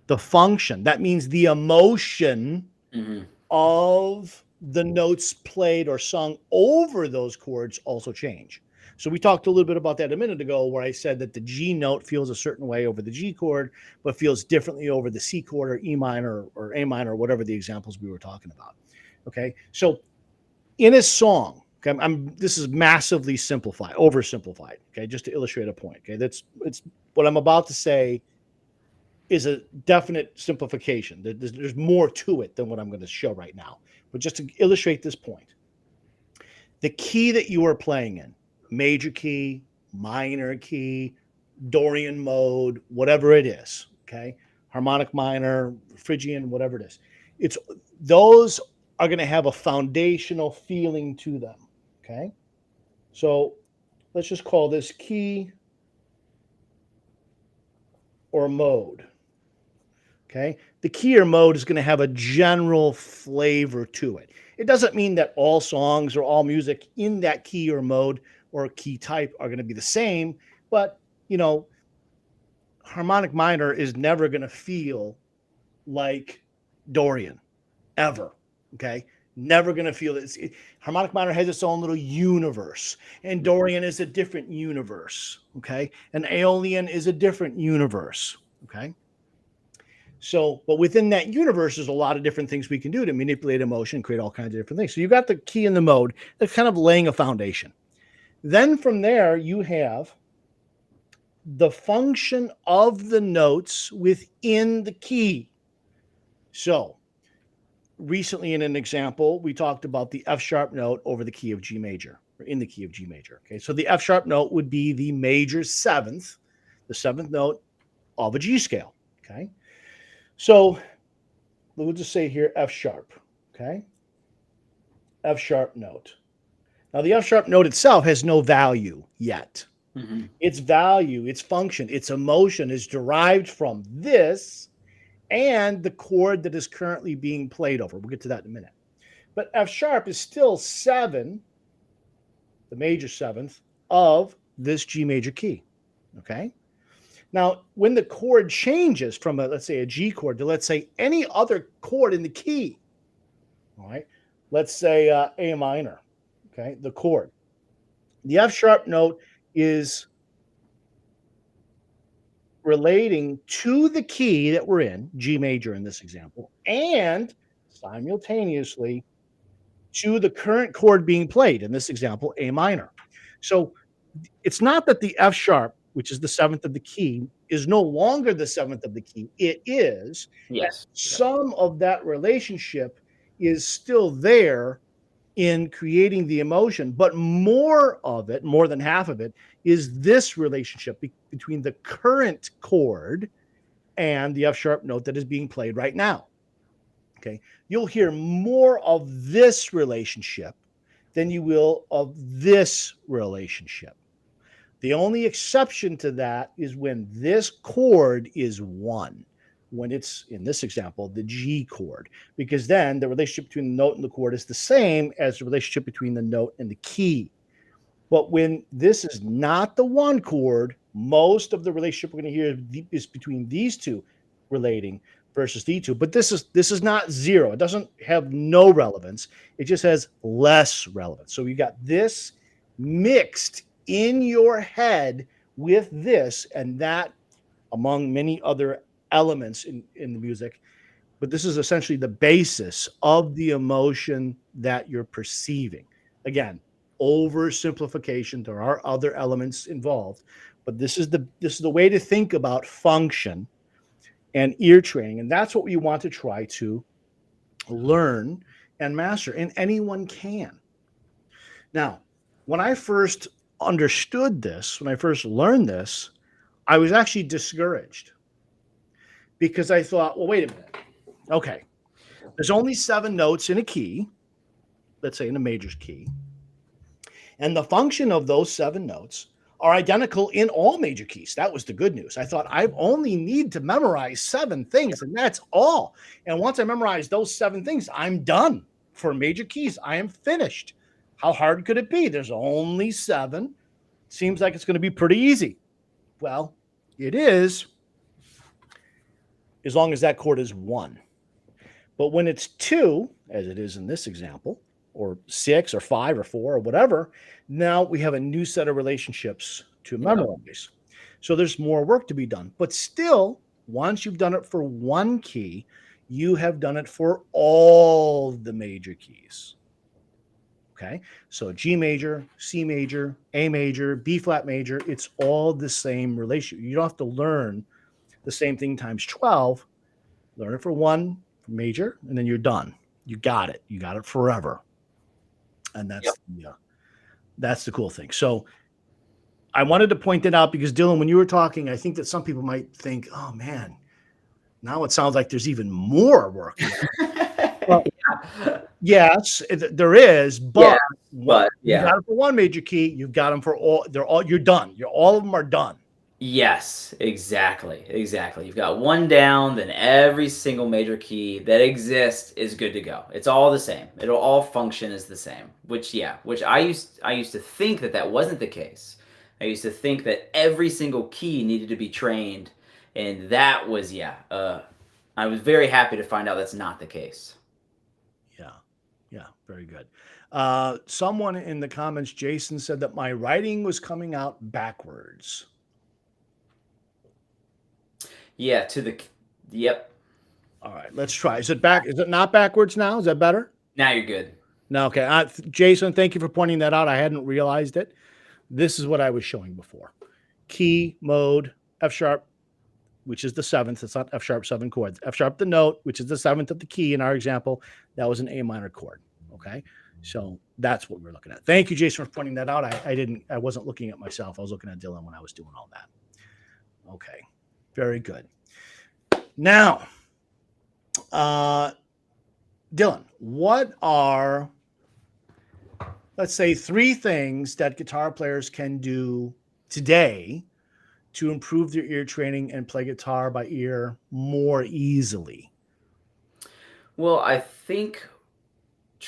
the function, that means the emotion Mm-hmm. of the notes played or sung over those chords also change. So we talked a little bit about that a minute ago, where I said that the G note feels a certain way over the G chord, but feels differently over the C chord or E minor or A minor, or whatever the examples we were talking about. Okay, so in a song, okay, this is massively simplified, oversimplified. Okay, just to illustrate a point. Okay, it's what I'm about to say is a definite simplification. There's more to it than what I'm going to show right now. But just to illustrate this point, the key that you are playing in, major key, minor key, Dorian mode, whatever it is, okay, harmonic minor, Phrygian, whatever it is, it's those are going to have a foundational feeling to them. Okay, so let's just call this key or mode. Okay. The key or mode is going to have a general flavor to it. It doesn't mean that all songs or all music in that key or mode or key type are going to be the same, but you know, harmonic minor is never going to feel like Dorian ever. Okay. Never going to feel it. Harmonic minor has its own little universe, and Dorian is a different universe. Okay. And Aeolian is a different universe. Okay. So, but within that universe, there's a lot of different things we can do to manipulate emotion, create all kinds of different things. So you've got the key and the mode that's kind of laying a foundation. Then from there, you have the function of the notes within the key. So recently in an example, we talked about the F sharp note over the key of G major, or in the key of G major. Okay, so the F sharp note would be the major seventh, the seventh note of a G scale. Okay, so we'll just say here F sharp. Okay, F sharp note. Now, the F sharp note itself has no value yet. Mm-hmm. Its value, its function, its emotion is derived from this and the chord that is currently being played over. We'll get to that in a minute. But F sharp is still 7, the major seventh of this G major key. Okay. Now, when the chord changes from let's say a G chord to, let's say, any other chord in the key, all right, let's say A minor, okay, the chord. The F sharp note is relating to the key that we're in, G major in this example, and simultaneously to the current chord being played, in this example, A minor. So It's not that the F sharp, which is the seventh of the key, is no longer the seventh of the key. It is. And Yes. Yep. some of that relationship is still there in creating the emotion, but more of it, more than half of it, is this relationship between the current chord and the F sharp note that is being played right now. Okay. You'll hear more of this relationship than you will of this relationship. The only exception to that is when this chord is one, when it's, in this example, the G chord, because then the relationship between the note and the chord is the same as the relationship between the note and the key. But when this is not the one chord, most of the relationship we're going to hear is between these two relating versus the two. But this is not zero. It doesn't have no relevance. It just has less relevance. So you got this mixed in your head with this, and that, among many other elements in the music, but this is essentially the basis of the emotion that you're perceiving. Again, oversimplification. There are other elements involved, but this is the way to think about function and ear training, and that's what we want to try to learn and master. And anyone can. Now, when I first understood this, when I first learned this, I was actually discouraged because I thought, well, wait a minute. Okay, there's only 7 notes in a key, let's say in a major key, and the function of those 7 notes are identical in all major keys. That was the good news. I thought I only need to memorize 7 things, and that's all. And once I memorize those 7 things, I'm done for major keys. I am finished. How hard could it be? There's only 7. Seems like it's going to be pretty easy. Well, it is, as long as that chord is 1. But when it's 2, as it is in this example, or 6 or 5 or 4 or whatever, now we have a new set of relationships to Yep. memorize. So there's more work to be done. But still, once you've done it for one key, you have done it for all the major keys. Okay. So G major, C major, A major, B flat major, it's all the same relationship. You don't have to learn the same thing times 12. Learn it for one major, and then you're done. You got it. You got it forever. And Yep. that's the cool thing. So I wanted to point that out because Dylan, when you were talking, I think that some people might think, "Oh man, now it sounds like there's even more work left." Well, Yeah. yes, there is, Yeah. but But you yeah. got it for one major key, you've got them for all. They're all. You're done. You're all of them are done. Yes, exactly, exactly. You've got one down, then every single major key that exists is good to go. It's all the same. It'll all function as the same. Which, yeah, which I used to think that that wasn't the case. I used to think that every single key needed to be trained, and that was, yeah. I was very happy to find out that's not the case. Yeah, yeah, very good. Someone in the comments, Jason, said that my writing was coming out backwards. Yeah, yep. All right, let's try. Is it back? Is it not backwards now? Is that better? Now you're good. No. Okay. Jason, thank you for pointing that out. I hadn't realized it. This is what I was showing before. Key, mode, F sharp, which is the seventh. It's not F sharp 7 chords. F sharp, the note, which is the seventh of the key in our example. That was an A minor chord. Okay. So that's what we're looking at. Thank you, Jason, for pointing that out. I wasn't looking at myself. I was looking at Dylan when I was doing all that. Okay. Very good. Now, Dylan, what are, let's say, 3 things that guitar players can do today to improve their ear training and play guitar by ear more easily? Well, I think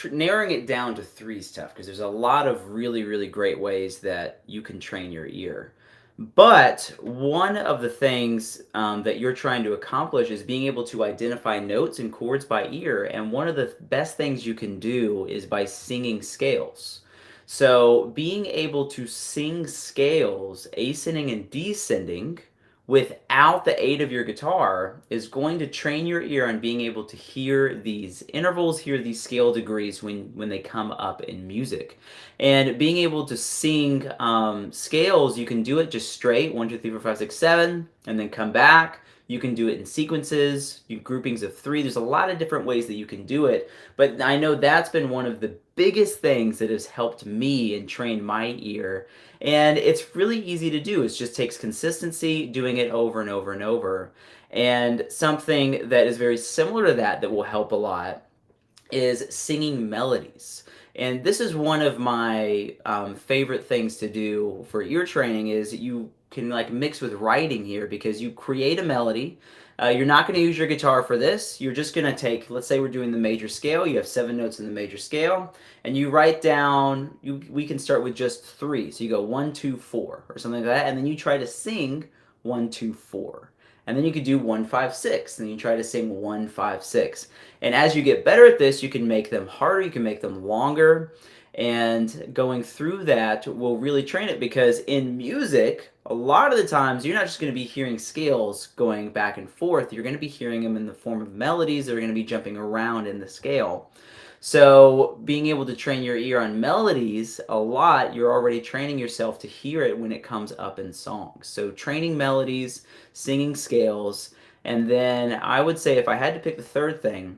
narrowing it down to three is tough because there's a lot of really, really great ways that you can train your ear. But one of the things that you're trying to accomplish is being able to identify notes and chords by ear. And one of the best things you can do is by singing scales. So being able to sing scales, ascending and descending, without the aid of your guitar is going to train your ear on being able to hear these intervals, hear these scale degrees when they come up in music. And being able to sing scales, you can do it just straight 1, 2, 3, 4, 5, 6, 7, and then come back. You can do it in sequences, you groupings of three. There's a lot of different ways that you can do it. But I know that's been one of the biggest things that has helped me and train my ear, and it's really easy to do. It just takes consistency, doing it over and over and over. And something that is very similar to that that will help a lot is singing melodies. And this is one of my favorite things to do for ear training is you can like mix with writing here because you create a melody. You're not going to use your guitar for this. You're just going to take, let's say we're doing the major scale. You have 7 notes in the major scale, and you write down. We can start with just three. So you go 1, 2, 4, or something like that, and then you try to sing 1, 2, 4. And then you could do 1, 5, 6, and then you try to sing 1, 5, 6. And as you get better at this, you can make them harder, you can make them longer. And going through that will really train it because in music, a lot of the times you're not just going to be hearing scales going back and forth, you're going to be hearing them in the form of melodies that are going to be jumping around in the scale. So, being able to train your ear on melodies a lot, you're already training yourself to hear it when it comes up in songs. So, training melodies, singing scales, and then I would say if I had to pick the third thing,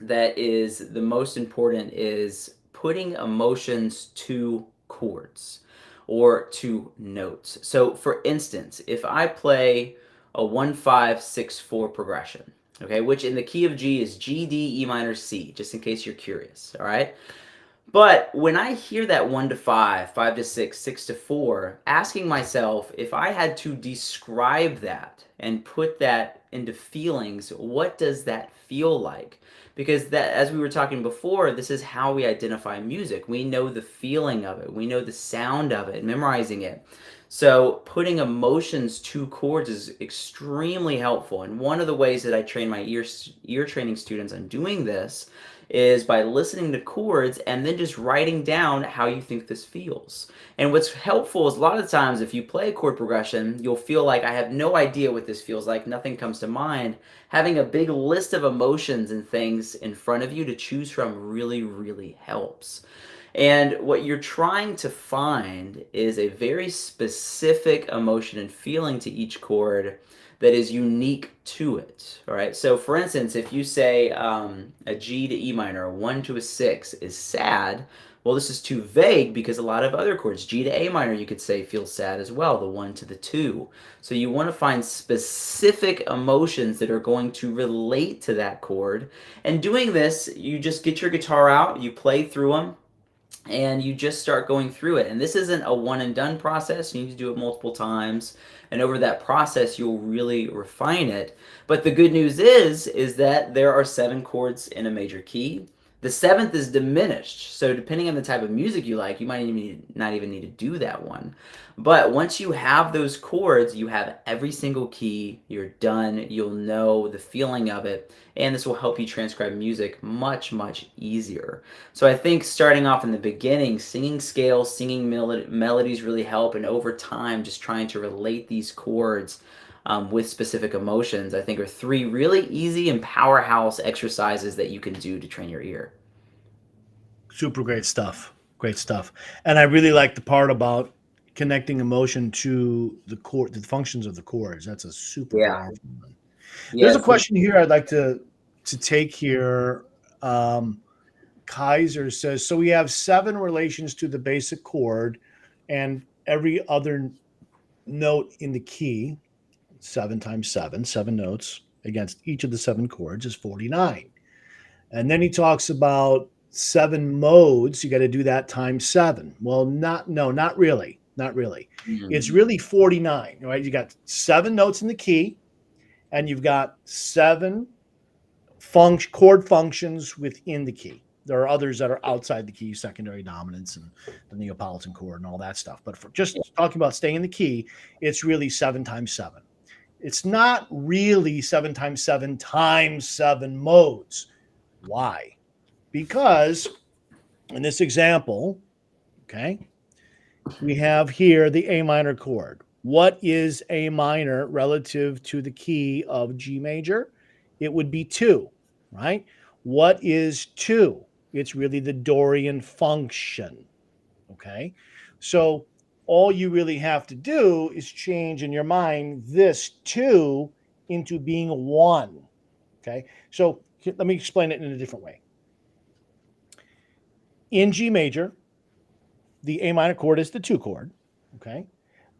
that is the most important is putting emotions to chords or to notes. So for instance, if I play a 1, 5, 6, 4 progression, okay, which in the key of G is G, D, E minor, C, just in case you're curious, all right? But when I hear that 1 to 5, 5 to 6, 6 to 4, asking myself if I had to describe that and put that into feelings, what does that feel like? Because that, as we were talking before, this is how we identify music. We know the feeling of it, we know the sound of it, memorizing it. So putting emotions to chords is extremely helpful. And one of the ways that I train my ear training students on doing this is by listening to chords and then just writing down how you think this feels. And what's helpful is a lot of times if you play a chord progression, you'll feel like I have no idea what this feels like, nothing comes to mind. Having a big list of emotions and things in front of you to choose from really, really helps. And what you're trying to find is a very specific emotion and feeling to each chord that is unique to it. All right. So, for instance, if you say a G to E minor, a 1 to 6 is sad, well, this is too vague because a lot of other chords, G to A minor, you could say feels sad as well, the 1 to 2. So, you want to find specific emotions that are going to relate to that chord. And doing this, you just get your guitar out, you play through them, and you just start going through it. And this isn't a one and done process. You need to do it multiple times. And over that process, you'll really refine it. But the good news is that there are 7 chords in a major key. The seventh is diminished. So depending on the type of music you like, you might even not even need to do that one. But once you have those chords, you have every single key, you're done, you'll know the feeling of it, and this will help you transcribe music much, much easier. So I think starting off in the beginning, singing scales, singing melodies really help, and over time, just trying to relate these chords with specific emotions, I think are 3 really easy and powerhouse exercises that you can do to train your ear. Super great stuff. Great stuff. And I really like the part about connecting emotion to the chord, the functions of the chords. That's a super Yeah, powerful one. There's yeah, a so, question here I'd like to take here. Um, Kaiser says, so we have 7 relations to the basic chord and every other note in the key, 7 times 7, 7 notes against each of the 7 chords is 49. And then he talks about 7 modes. You got to do that times 7. Well, not really. Not really. It's mm, really 49, right? You got 7 notes in the key and you've got 7 chord functions within the key. There are others that are outside the key, secondary dominants and the Neapolitan chord and all that stuff. But for yeah, just talking about staying in the key, it's really 7 times 7. It's not really 7 times 7 times 7 modes. Why? Because in this example, okay, we have here the A minor chord. What is A minor relative to the key of G major? It would be 2, right? What is 2? It's really the Dorian function, okay? So all you really have to do is change in your mind this 2 into being 1, okay? So let me explain it in a different way. In G major, the A minor chord is the 2 chord, okay?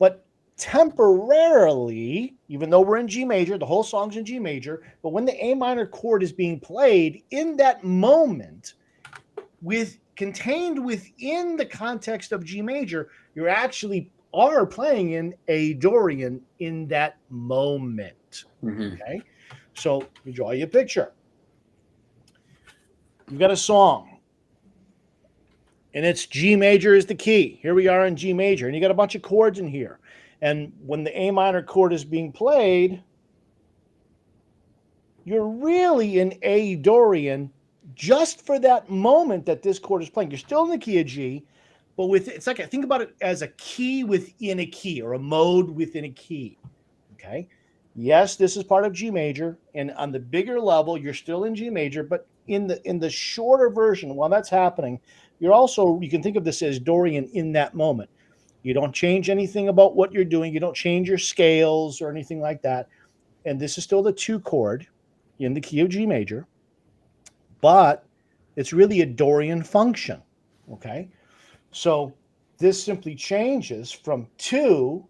But temporarily, even though we're in G major, the whole song's in G major, but when the A minor chord is being played in that moment, with contained within the context of G major, you're actually are playing in a Dorian in that moment. Hmm. Okay. So you draw you a picture. You've got a song and it's G major is the key. Here we are in G major, and you got a bunch of chords in here. And when the A minor chord is being played, you're really in A Dorian just for that moment that this chord is playing. You're still in the key of G, but with it's like think about it as a key within a key or a mode within a key. Okay. Yes, this is part of G major, and on the bigger level, you're still in G major, but in the shorter version, while that's happening, you can think of this as Dorian in that moment. You don't change anything about what you're doing. You don't change your scales or anything like that. And this is still the 2 chord in the key of G major, but it's really a Dorian function. Okay. So this simply changes from 2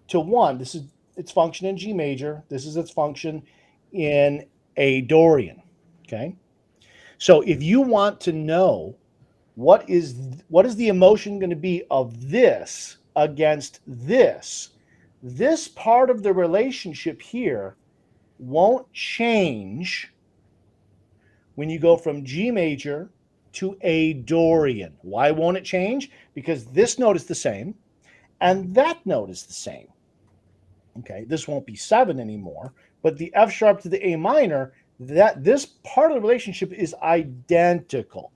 to 1. This is its function in G major. This is its function in A Dorian. Okay. So if you want to know what is the emotion going to be of this against this part of the relationship here won't change when you go from G major to A Dorian. Why won't it change? Because this note is the same and that note is the same. Okay, this won't be 7 anymore, but the F sharp to the A minor, that this part of the relationship is identical.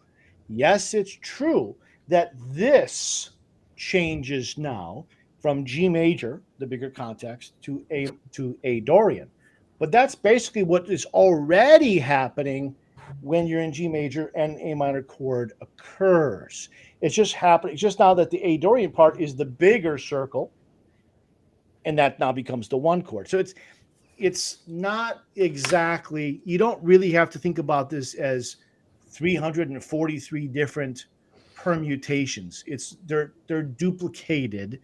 Yes, it's true that this changes now from G major, the bigger context, to A Dorian. But that's basically what is already happening when you're in G major and A minor chord occurs. It's just happening. It's just now that the A Dorian part is the bigger circle, and that now becomes the 1 chord. So it's not exactly, you don't really have to think about this as 343 different permutations. They're duplicated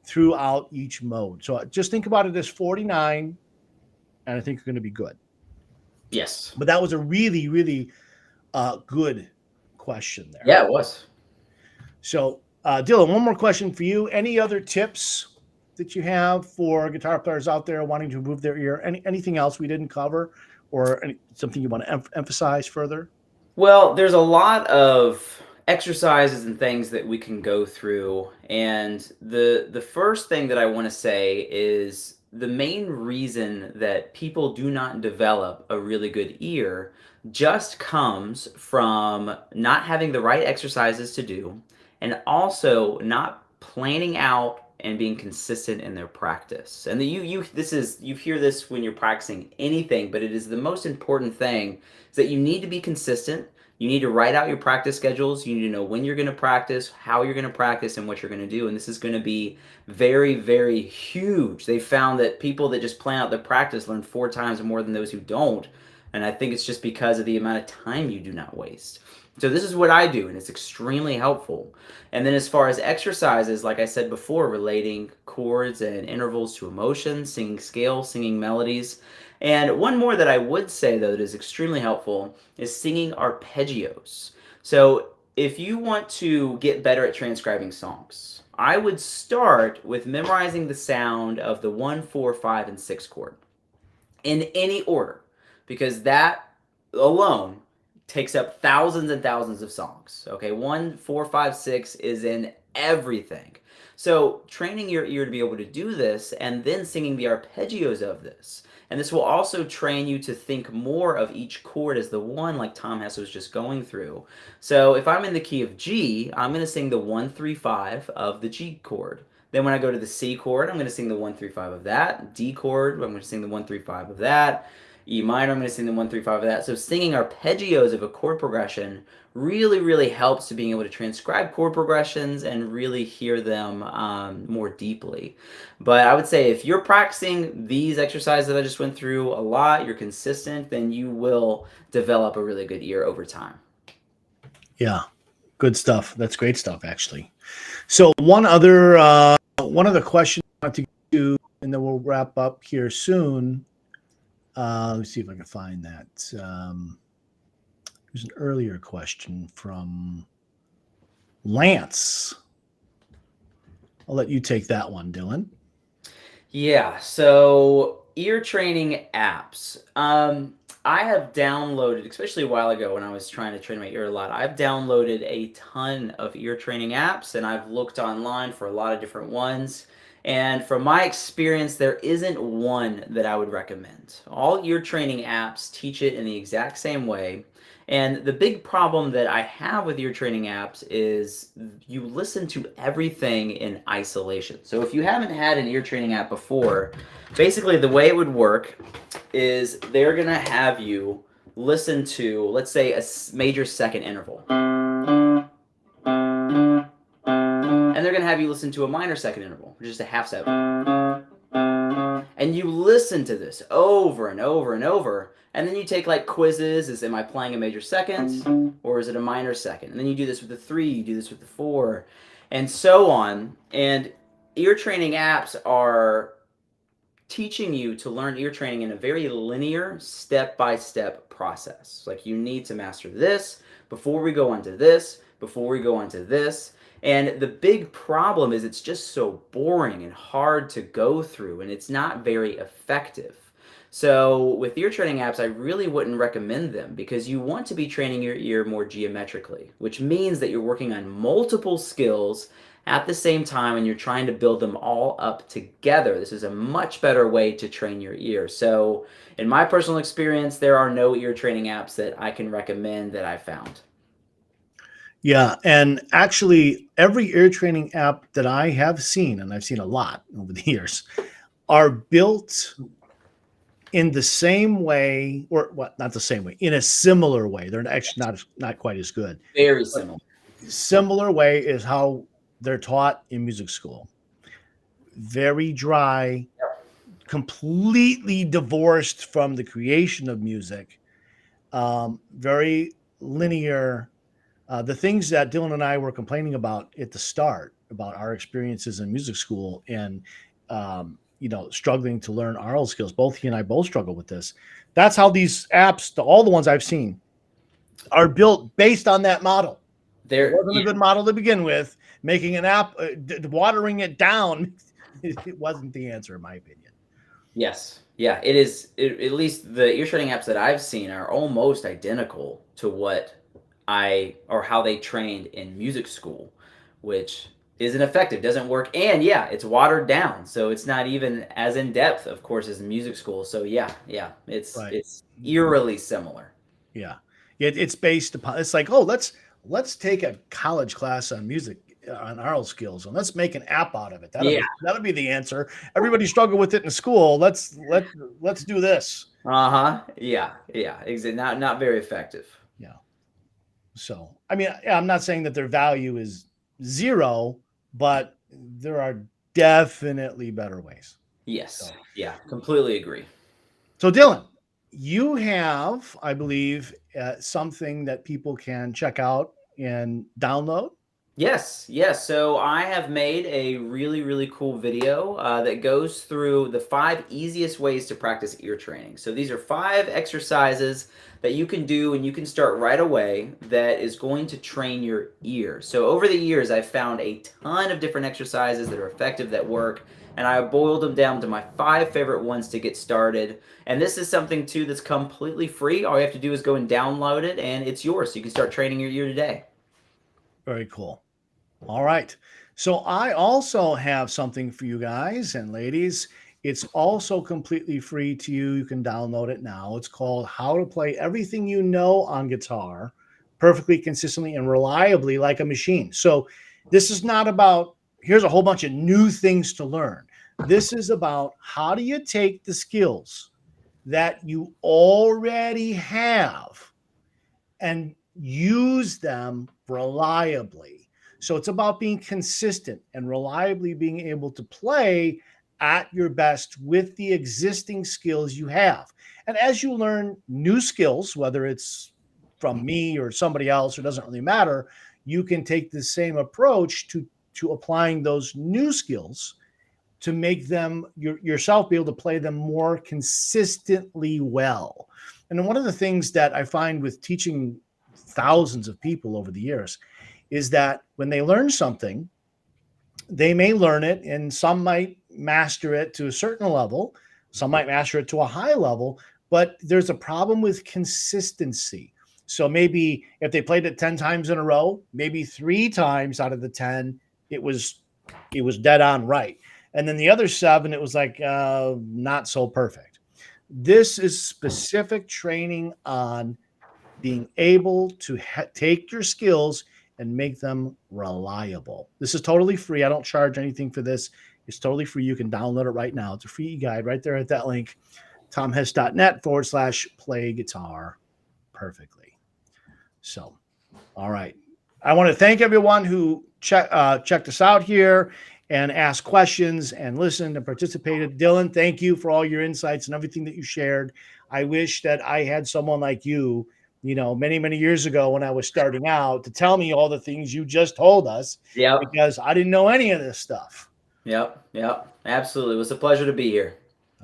throughout each mode. So just think about it as 49, and I think you're going to be good. Yes. But that was a really, really good question there. Yeah, it was. So, Dylan, one more question for you. Any other tips that you have for guitar players out there wanting to improve their ear? Anything else we didn't cover, or something you want to emphasize further? Well, there's a lot of exercises and things that we can go through, and the first thing that I want to say is the main reason that people do not develop a really good ear just comes from not having the right exercises to do, and also not planning out and being consistent in their practice. And you this is you hear this when you're practicing anything, but it is the most important thing is that you need to be consistent. You need to write out your practice schedules. You need to know when you're going to practice, how you're going to practice, and what you're going to do. And this is going to be very, very huge. They found that people that just plan out their practice learn 4 times more than those who don't. And I think it's just because of the amount of time you do not waste. So this is what I do, and it's extremely helpful. And then as far as exercises, like I said before, relating chords and intervals to emotions, singing scales, singing melodies. And one more that I would say, though, that is extremely helpful is singing arpeggios. So if you want to get better at transcribing songs, I would start with memorizing the sound of the 1, 4, 5, and 6 chord in any order, because that alone takes up thousands and thousands of songs. Okay, 1, 4, 5, 6 is in everything. So training your ear to be able to do this and then singing the arpeggios of this. And this will also train you to think more of each chord as the one, like Tom Hess was just going through. So if I'm in the key of G, I'm going to sing the 1, 3, 5 of the G chord. Then when I go to the C chord, I'm going to sing the 1 3 5 of that. D chord, I'm going to sing the 1 3 5 of that. E minor, I'm going to sing the 1 3 5 of that. So singing arpeggios of a chord progression really, really helps to being able to transcribe chord progressions and really hear them more deeply. But I would say if you're practicing these exercises that I just went through a lot, you're consistent, then you will develop a really good ear over time. Yeah, good stuff. That's great stuff, actually. So one other question I want to do, and then we'll wrap up here soon. Let's see if I can find that. There's an earlier question from Lance. I'll let you take that one, Dylan. Yeah, so ear training apps. I have downloaded, especially a while ago when I was trying to train my ear a lot, I've downloaded a ton of ear training apps and I've looked online for a lot of different ones. And from my experience, there isn't one that I would recommend. All ear training apps teach it in the exact same way. And the big problem that I have with ear training apps is you listen to everything in isolation. So if you haven't had an ear training app before, basically the way it would work is they're going to have you listen to, let's say, a major second interval. And they're going to have you listen to a minor second interval, which is a half step. And you listen to this over and over and over. And then you take like quizzes. Am I playing a major second or is it a minor second? And then you do this with the 3, you do this with the 4, and so on. And ear training apps are teaching you to learn ear training in a very linear, step-by-step process. Like you need to master this before we go on to this, before we go on to this. And the big problem is it's just so boring and hard to go through, and it's not very effective. So with ear training apps, I really wouldn't recommend them because you want to be training your ear more geometrically, which means that you're working on multiple skills at the same time and you're trying to build them all up together. This is a much better way to train your ear. So in my personal experience, there are no ear training apps that I can recommend that I found. Yeah, and actually, every ear training app that I have seen, and I've seen a lot over the years, are built in the same way, or what? Not the same way, in a similar way. They're actually not quite as good. Very But similar. similar way is how they're taught in music school. Very dry, completely divorced from the creation of music. Very linear. The things that Dylan and I were complaining about at the start about our experiences in music school and struggling to learn aural skills. Both he and I both struggle with this. That's how these apps, all the ones I've seen, are built based on that model. It wasn't a good model to begin with. Making an app, watering it down, it wasn't the answer, in my opinion. Yes. Yeah, it is. At least the ear training apps that I've seen are almost identical to what or how they trained in music school, which isn't effective, doesn't work. And yeah, it's watered down. So it's not even as in depth, of course, as in music school. So yeah, it's Right. it's eerily similar. Yeah. It's based upon, it's like, oh, let's take a college class on music on aural skills and let's make an app out of it. That'll be the answer. Everybody struggled with it in school. Let's do this. Yeah. Not very effective. Yeah. So I mean, I'm not saying that their value is zero, but there are definitely better ways. Yes. So, Yeah, completely agree. So Dylan, you have, I believe, something that people can check out and download. Yes. So I have made a really, really cool video that goes through the 5 easiest ways to practice ear training. So these are 5 exercises that you can do and you can start right away that is going to train your ear. So over the years, I've found a ton of different exercises that are effective, that work, and I boiled them down to my 5 favorite ones to get started. And this is something too that's completely free. All you have to do is go and download it and it's yours. So you can start training your ear today. Very cool. All right. So I also have something for you guys and ladies. It's also completely free to you. You can download it now. It's called How to Play Everything You Know on Guitar Perfectly, Consistently, and Reliably Like a Machine. So this is not about here's a whole bunch of new things to learn. This is about how do you take the skills that you already have and use them reliably. So it's about being consistent and reliably being able to play at your best with the existing skills you have. And as you learn new skills, whether it's from me or somebody else, it doesn't really matter, you can take the same approach to applying those new skills to make them yourself be able to play them more consistently well. And one of the things that I find with teaching thousands of people over the years is that when they learn something, they may learn it and some might master it to a certain level, some might master it to a high level, but there's a problem with consistency. So maybe if they played it 10 times in a row, maybe 3 times out of the 10 it was dead on right, and then the other 7 it was like not so perfect. This is specific training on being able to take your skills and make them reliable. This is totally free. I don't charge anything for this. It's totally free. You can download it right now. It's a free guide right there at that link, tomhess.net/play guitar perfectly. So, all right. I want to thank everyone who checked us out here and asked questions and listened and participated. Dylan, thank you for all your insights and everything that you shared. I wish that I had someone like you, many, many years ago when I was starting out to tell me all the things you just told us, Yep. because I didn't know any of this stuff. Yep. Yep. Absolutely. It was a pleasure to be here.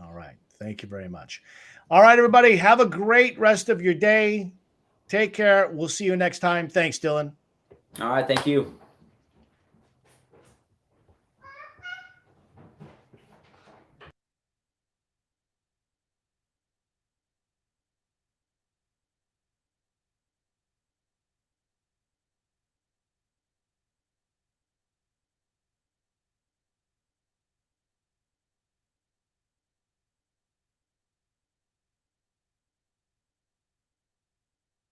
All right. Thank you very much. All right, everybody. Have a great rest of your day. Take care. We'll see you next time. Thanks, Dylan. All right. Thank you.